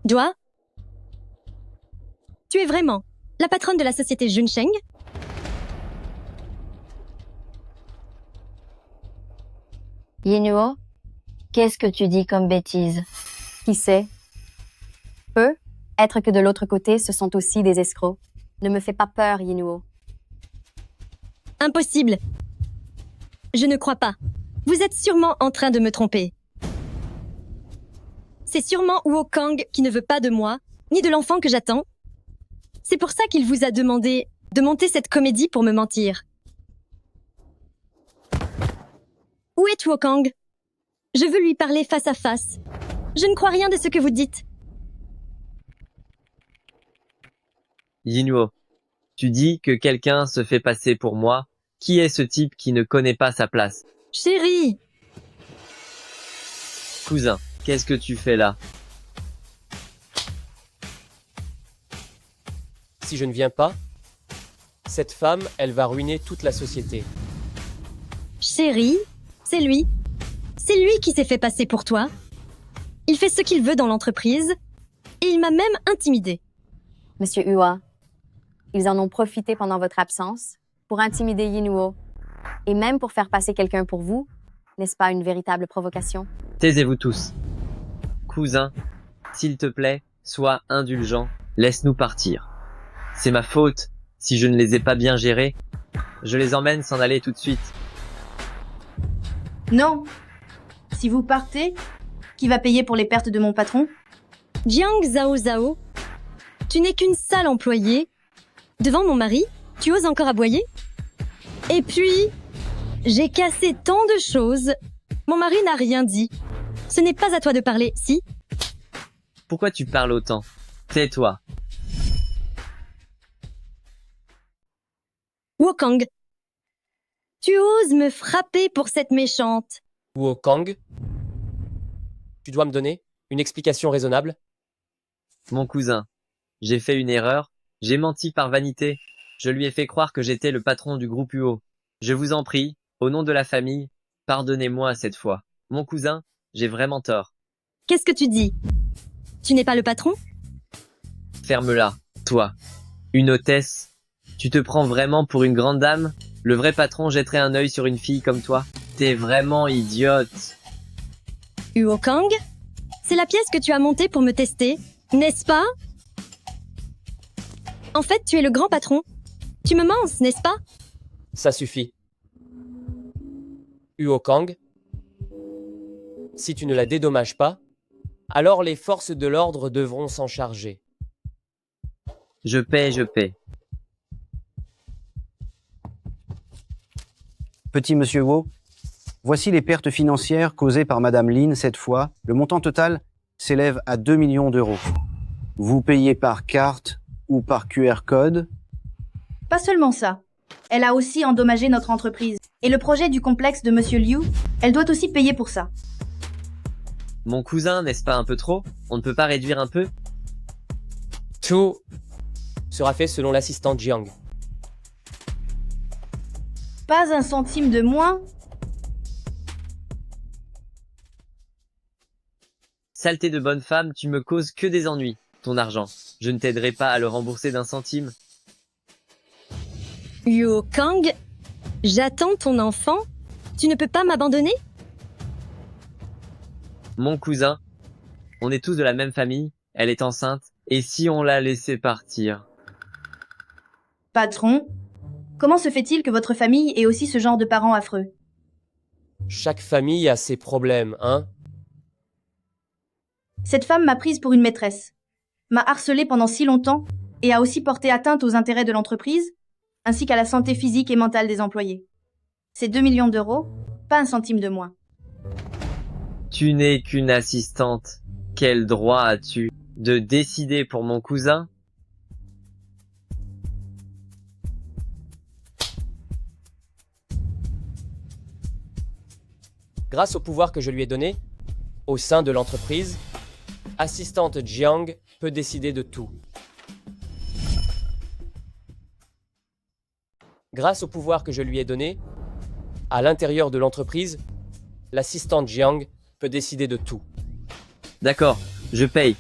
Doua, tu es vraiment la patronne de la société Junsheng? Yinhuo, qu'est-ce que tu dis comme bêtise? Qui sait? Eux, être que de l'autre côté, ce sont aussi des escrocs. Ne me fais pas peur, Yinhuo. Impossible. Je ne crois pas. Vous êtes sûrement en train de me tromper. C'est sûrement Huo Kang qui ne veut pas de moi, ni de l'enfant que j'attends. C'est pour ça qu'il vous a demandé de monter cette comédie pour me mentir. Où est Huo Kang? Je veux lui parler face à face. Je ne crois rien de ce que vous dites. Yinhuo, tu dis que quelqu'un se fait passer pour moi. Qui est ce type qui ne connaît pas sa place? Chérie! Cousin, qu'est-ce que tu fais là? Si je ne viens pas, cette femme, elle va ruiner toute la société. Chérie, c'est lui. C'est lui qui s'est fait passer pour toi. Il fait ce qu'il veut dans l'entreprise et il m'a même intimidée. Monsieur Hua, ils en ont profité pendant votre absence pour intimider Yinhuo et même pour faire passer quelqu'un pour vous. N'est-ce pas une véritable provocation? Taisez-vous tous. Cousin, s'il te plaît, sois indulgent, laisse-nous partir. C'est ma faute si je ne les ai pas bien gérés. Je les emmène s'en aller tout de suite. Non. Si vous partez, qui va payer pour les pertes de mon patron? Jiang Zhao Zhao, tu n'es qu'une sale employée. Devant mon mari, tu oses encore aboyer? Et puis, j'ai cassé tant de choses. Mon mari n'a rien dit. Ce n'est pas à toi de parler, si? Pourquoi tu parles autant? Tais-toi. Huo Kang, tu oses me frapper pour cette méchante. Huo Kang, tu dois me donner une explication raisonnable. Mon cousin, j'ai fait une erreur, j'ai menti par vanité. Je lui ai fait croire que j'étais le patron du groupe UO. Je vous en prie, au nom de la famille, pardonnez-moi cette fois. Mon cousin, j'ai vraiment tort. Qu'est-ce que tu dis? Tu n'es pas le patron? Ferme-la, toi. Une hôtesse. Tu te prends vraiment pour une grande dame? Le vrai patron jetterait un œil sur une fille comme toi? T'es vraiment idiote. Huo Kang, c'est la pièce que tu as montée pour me tester, n'est-ce pas? En fait, tu es le grand patron. Tu me manges, n'est-ce pas? Ça suffit. Huo Kang, si tu ne la dédommages pas, Alors les forces de l'ordre devront s'en charger. Je paie, je paie. Petit monsieur Wu, voici les pertes financières causées par Madame Lin cette fois. Le montant total s'élève à 2 millions d'euros. Vous payez par carte ou par QR code? Pas seulement ça. Elle a aussi endommagé notre entreprise. Et le projet du complexe de Monsieur Liu, elle doit aussi payer pour ça. Mon cousin, n'est-ce pas un peu trop? On ne peut pas réduire un peu? Tout sera fait selon l'assistante Jiang. Pas un centime de moins? Saleté de bonne femme, tu me causes que des ennuis. Ton argent, je ne t'aiderai pas à le rembourser d'un centime. Yuo Kang, j'attends ton enfant. Tu ne peux pas m'abandonner? Mon cousin, on est tous de la même famille, elle est enceinte, et si on la laissait partir? Patron, comment se fait-il que votre famille ait aussi ce genre de parents affreux? Chaque famille a ses problèmes, hein? Cette femme m'a prise pour une maîtresse, m'a harcelée pendant si longtemps et a aussi porté atteinte aux intérêts de l'entreprise, ainsi qu'à la santé physique et mentale des employés. C'est 2 millions d'euros, pas un centime de moins. Tu n'es qu'une assistante. Quel droit as-tu de décider pour mon cousin? Grâce au pouvoir que je lui ai donné, au sein de l'entreprise, assistante Jiang peut décider de tout. Grâce au pouvoir que je lui ai donné, à l'intérieur de l'entreprise, l'assistante Jiang peut décider de tout. D'accord, je paye,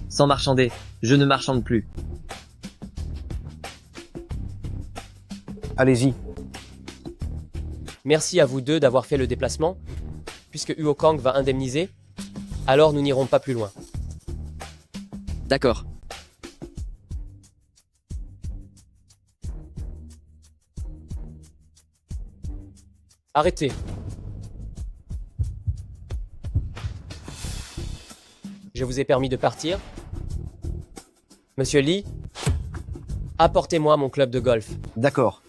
sans marchander, je ne marchande plus. Allez-y. Merci à vous deux d'avoir fait le déplacement. Puisque Huo Kang va indemniser, alors nous n'irons pas plus loin. D'accord. Arrêtez. Je vous ai permis de partir. Monsieur Lee, apportez-moi mon club de golf. D'accord.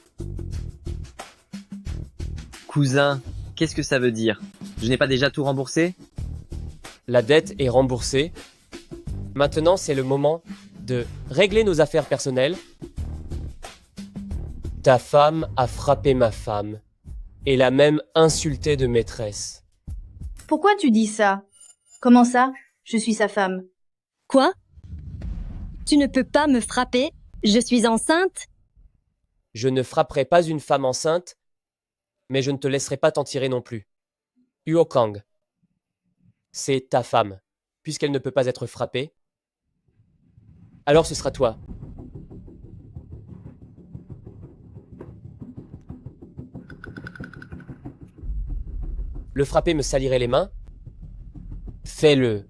Cousin, qu'est-ce que ça veut dire? Je n'ai pas déjà tout remboursé? La dette est remboursée. Maintenant, c'est le moment de régler nos affaires personnelles. Ta femme a frappé ma femme et l'a même insultée de maîtresse. Pourquoi tu dis ça? Comment ça? Je suis sa femme. Quoi? Tu ne peux pas me frapper? Je suis enceinte? Je ne frapperai pas une femme enceinte, mais je ne te laisserai pas t'en tirer non plus. Huo Kang, c'est ta femme. Puisqu'elle ne peut pas être frappée, alors ce sera toi. Le frapper me salirait les mains. Fais-le.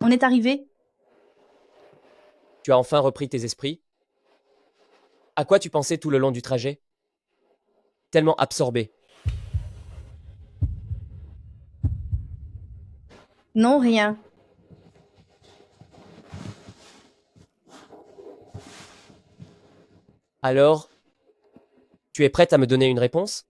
On est arrivé? Tu as enfin repris tes esprits? À quoi tu pensais tout le long du trajet? Tellement absorbé. Non, rien. Alors, tu es prête à me donner une réponse?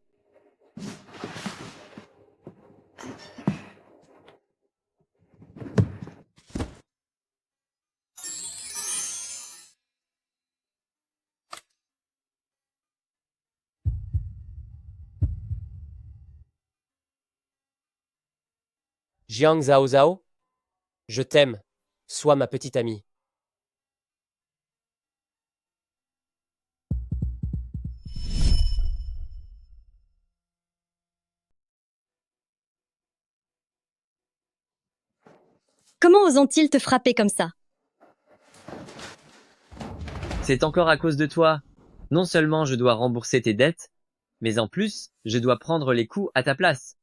Jiang Zhao Zhao, je t'aime, sois ma petite amie. Comment osent-ils te frapper comme ça? C'est encore à cause de toi. Non seulement je dois rembourser tes dettes, Mais en plus, je dois prendre les coups à ta place.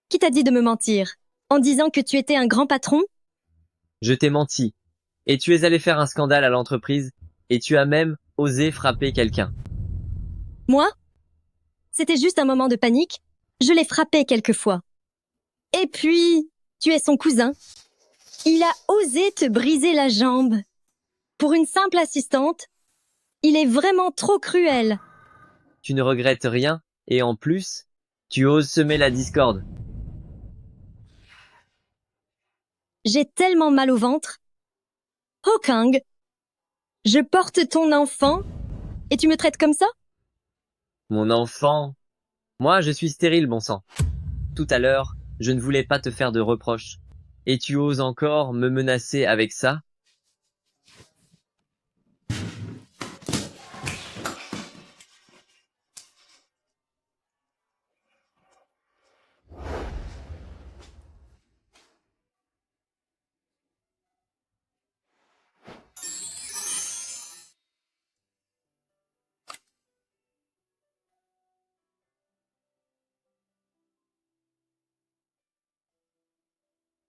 Qui t'a dit de me mentir? En disant que tu étais un grand patron? Je t'ai menti. Et tu es allé faire un scandale à l'entreprise, et tu as même osé frapper quelqu'un. Moi? C'était juste un moment de panique. Je l'ai frappé quelquefois. Et puis, tu es son cousin. Il a osé te briser la jambe. Pour une simple assistante, il est vraiment trop cruel. Tu ne regrettes rien, et en plus, tu oses semer la discorde. J'ai tellement mal au ventre. Hokang, je porte ton enfant et tu me traites comme ça? Mon enfant. Moi, je suis stérile, bon sang. Tout à l'heure, je ne voulais pas te faire de reproches. Et tu oses encore me menacer avec ça?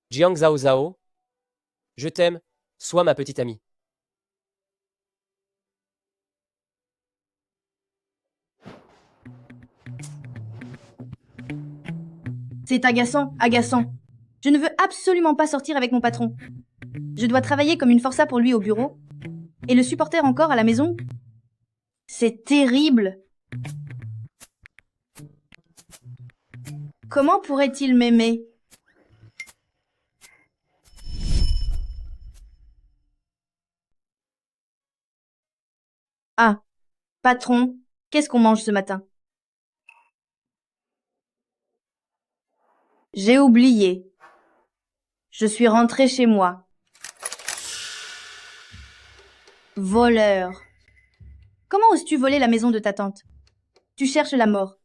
Jiang Zhao Zhao, je t'aime, sois ma petite amie. C'est agaçant, agaçant. Je ne veux absolument pas sortir avec mon patron. Je dois travailler comme une forçat pour lui au bureau. Et le supporter encore à la maison? C'est terrible. Comment pourrait-il m'aimer? Ah, patron, qu'est-ce qu'on mange ce matin? J'ai oublié. Je suis rentrée chez moi. Voleur. Comment oses-tu voler la maison de ta tante? Tu cherches la mort.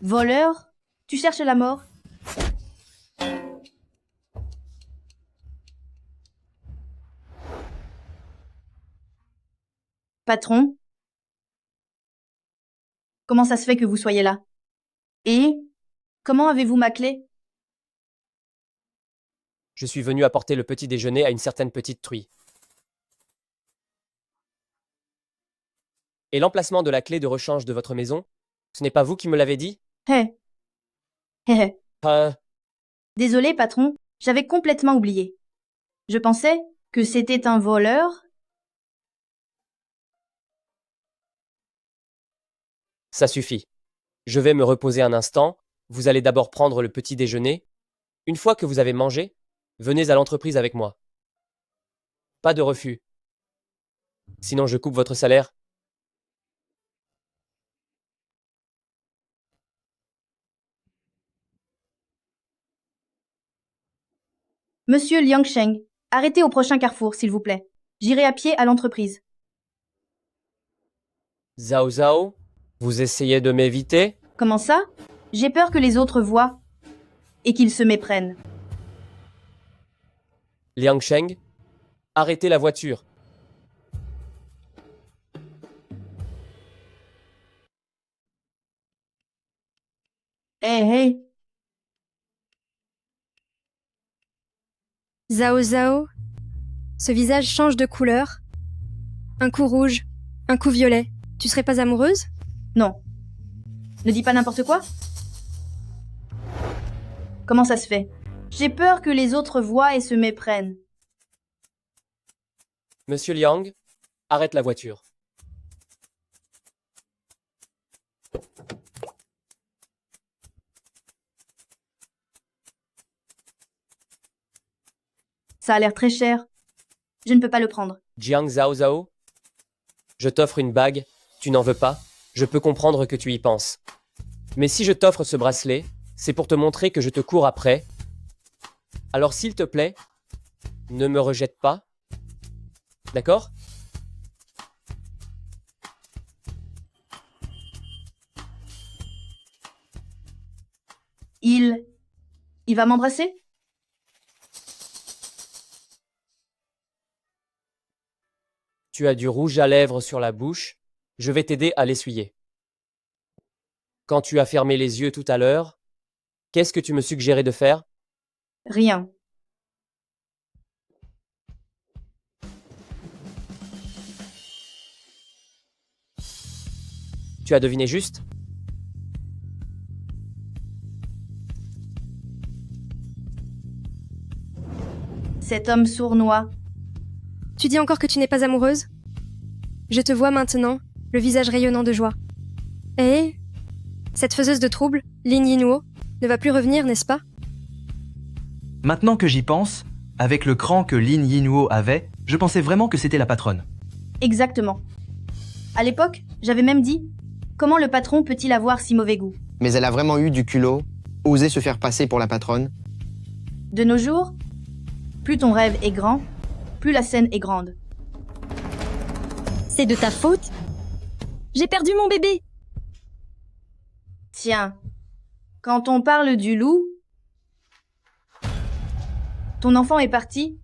Voleur? Tu cherches la mort? Patron? Comment ça se fait que vous soyez là? Et comment avez-vous ma clé? Je suis venu apporter le petit déjeuner à une certaine petite truie. Et l'emplacement de la clé de rechange de votre maison, ce n'est pas vous qui me l'avez dit? Hé. Hé hé. Euh, Désolé, patron, j'avais complètement oublié. Je pensais que c'était un voleur. Ça suffit. Je vais me reposer un instant. Vous allez d'abord prendre le petit déjeuner. Une fois que vous avez mangé, venez à l'entreprise avec moi. Pas de refus. Sinon, je coupe votre salaire. Monsieur Liangsheng, arrêtez au prochain carrefour, s'il vous plaît. J'irai à pied à l'entreprise. Zhao Zhao, vous essayez de m'éviter? Comment ça? J'ai peur que les autres voient et qu'ils se méprennent. Liang Sheng, arrêtez la voiture. Hé hé. Zhao Zhao, ce visage change de couleur. Un coup rouge, un coup violet. Tu serais pas amoureuse? Non. Ne dis pas n'importe quoi. Comment ça se fait? J'ai peur que les autres voient et se méprennent. Monsieur Liang, arrête la voiture. Ça a l'air très cher. Je ne peux pas le prendre. Jiang Zhao Zhao, je t'offre une bague, tu n'en veux pas, je peux comprendre que tu y penses. Mais si je t'offre ce bracelet, c'est pour te montrer que je te cours après. Alors s'il te plaît, ne me rejette pas. D'accord? Il va m'embrasser? Tu as du rouge à lèvres sur la bouche. Je vais t'aider à l'essuyer. Quand tu as fermé les yeux tout à l'heure, qu'est-ce que tu me suggérais de faire? Rien. Tu as deviné juste? Cet homme sournois. Tu dis encore que tu n'es pas amoureuse? Je te vois maintenant, le visage rayonnant de joie. Et cette faiseuse de troubles, Lin Yinuo, ne va plus revenir, n'est-ce pas? Maintenant que j'y pense, avec le cran que Lin Yinuo avait, je pensais vraiment que c'était la patronne. Exactement. À l'époque, j'avais même dit comment le patron peut-il avoir si mauvais goût? Mais elle a vraiment eu du culot, osé se faire passer pour la patronne. De nos jours, plus ton rêve est grand, plus la scène est grande. C'est de ta faute? J'ai perdu mon bébé. Tiens, quand on parle du loup, ton enfant est parti.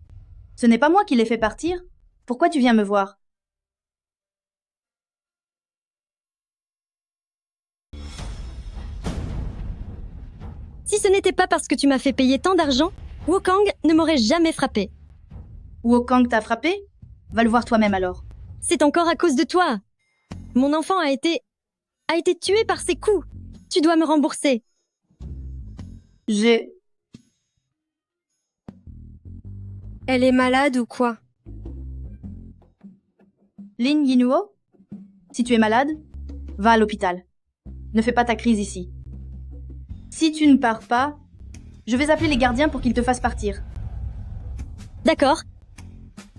Ce n'est pas moi qui l'ai fait partir. Pourquoi tu viens me voir? Si ce n'était pas parce que tu m'as fait payer tant d'argent, Wukong ne m'aurait jamais frappé. Wukong t'a frappé? Va le voir toi-même alors. C'est encore à cause de toi. Mon enfant a été tué par ses coups. Tu dois me rembourser. Elle est malade ou quoi? Lin Yinuo, si tu es malade, va à l'hôpital. Ne fais pas ta crise ici. Si tu ne pars pas, je vais appeler les gardiens pour qu'ils te fassent partir. D'accord.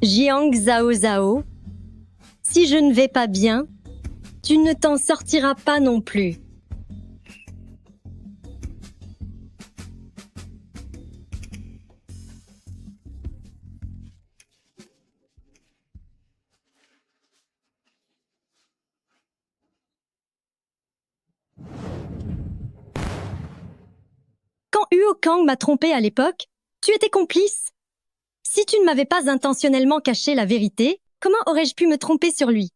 Jiang Zhao Zhao, si je ne vais pas bien, tu ne t'en sortiras pas non plus. Quand Huo Kang m'a trompé à l'époque, tu étais complice. Si tu ne m'avais pas intentionnellement caché la vérité, comment aurais-je pu me tromper sur lui?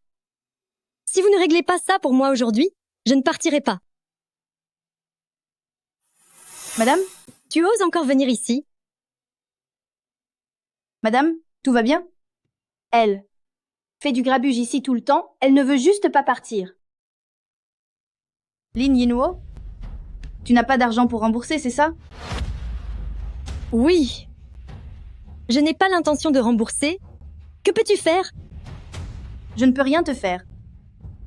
Si vous ne réglez pas ça pour moi aujourd'hui, je ne partirai pas. Madame? Tu oses encore venir ici? Madame, tout va bien? Elle fait du grabuge ici tout le temps, elle ne veut juste pas partir. Lin Yinuo, tu n'as pas d'argent pour rembourser, c'est ça? Oui. Je n'ai pas l'intention de rembourser. Que peux-tu faire? Je ne peux rien te faire.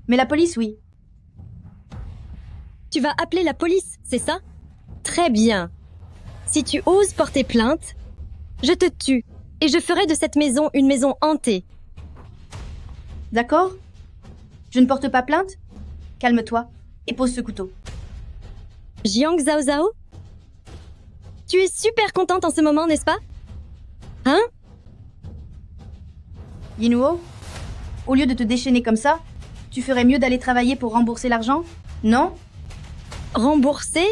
Mais la police, oui. Tu vas appeler la police, c'est ça? Très bien. Si tu oses porter plainte, je te tue et je ferai de cette maison une maison hantée. D'accord? Je ne porte pas plainte? Calme-toi et pose ce couteau. Jiang Zhao Zhao? Tu es super contente en ce moment, n'est-ce pas? Hein? Yinuo, au lieu de te déchaîner comme ça, tu ferais mieux d'aller travailler pour rembourser l'argent? Non? Rembourser?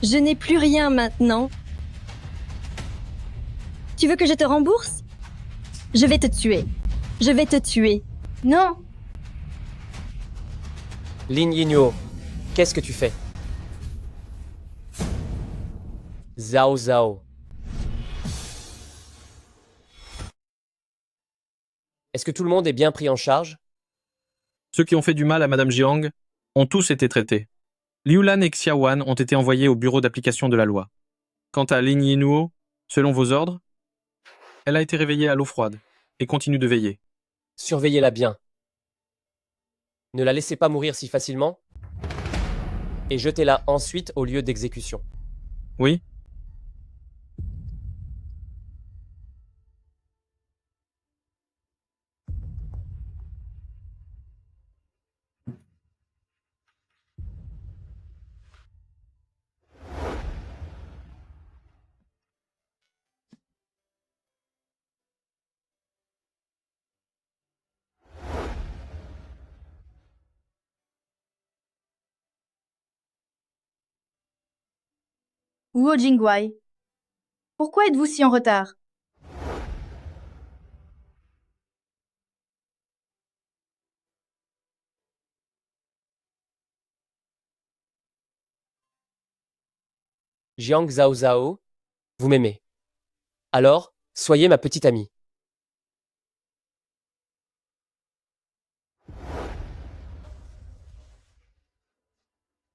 Je n'ai plus rien maintenant. Tu veux que je te rembourse? Je vais te tuer. Je vais te tuer. Non! Lin Yinuo, qu'est-ce que tu fais? Zhao Zhao. Est-ce que tout le monde est bien pris en charge? Ceux qui ont fait du mal à Madame Jiang ont tous été traités. Liu Lan et Xiaowan ont été envoyés au bureau d'application de la loi. Quant à Lin Yinuo, selon vos ordres, elle a été réveillée à l'eau froide et continue de veiller. Surveillez-la bien. Ne la laissez pas mourir si facilement et jetez-la ensuite au lieu d'exécution. Oui? Huo Jingwei, pourquoi êtes-vous si en retard? Jiang Zhao Zhao, vous m'aimez. Alors, soyez ma petite amie.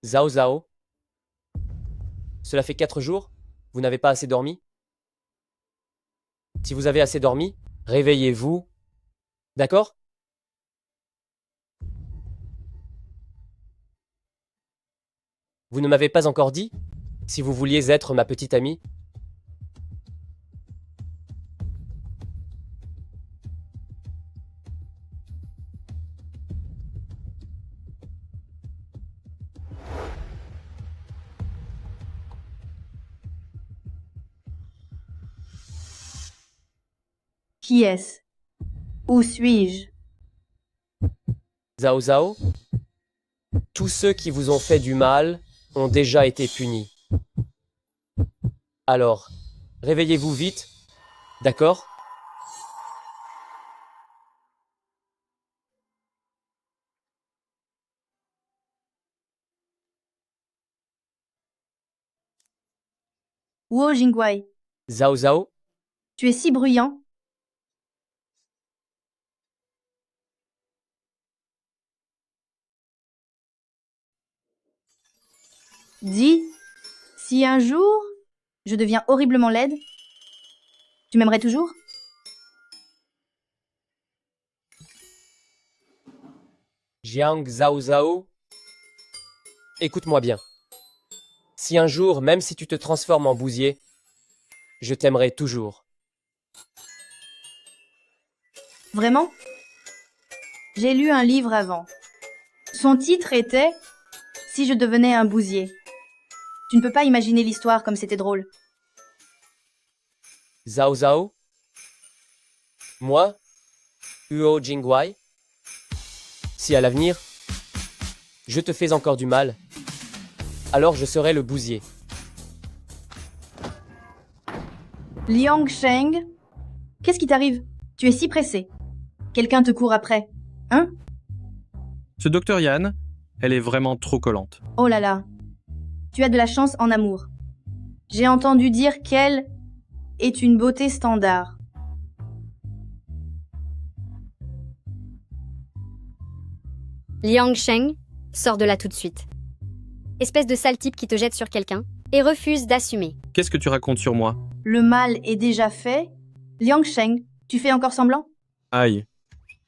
Zhao Zhao, cela fait 4 jours, vous n'avez pas assez dormi? Si vous avez assez dormi, réveillez-vous. D'accord? Vous ne m'avez pas encore dit si vous vouliez être ma petite amie? Qui est-ce? Où suis-je? Zhao Zhao, tous ceux qui vous ont fait du mal ont déjà été punis. Alors, réveillez-vous vite, d'accord? Wu Jingwei, Zhao Zhao, tu es si bruyant. Dis, si un jour je deviens horriblement laide, tu m'aimerais toujours? Jiang Zhao Zhao, écoute-moi bien. Si un jour, même si tu te transformes en bousier, je t'aimerai toujours. Vraiment? J'ai lu un livre avant. Son titre était « Si je devenais un bousier ». Tu ne peux pas imaginer l'histoire comme c'était drôle. Zhao Zhao, moi, Huo Jingwei, si à l'avenir, je te fais encore du mal, alors je serai le bousier. Liang Sheng, qu'est-ce qui t'arrive? Tu es si pressé. Quelqu'un te court après, hein? Ce docteur Yan, elle est vraiment trop collante. Oh là là, tu as de la chance en amour. J'ai entendu dire qu'elle est une beauté standard. Liang Sheng, sors de là tout de suite. Espèce de sale type qui te jette sur quelqu'un et refuse d'assumer. Qu'est-ce que tu racontes sur moi? Le mal est déjà fait. Liang Sheng, tu fais encore semblant? Aïe.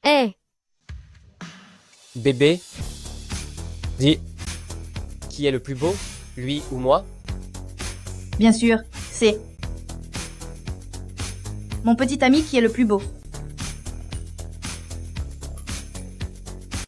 Hé, Bébé, dis, qui est le plus beau, lui ou moi? Bien sûr, c'est mon petit ami qui est le plus beau.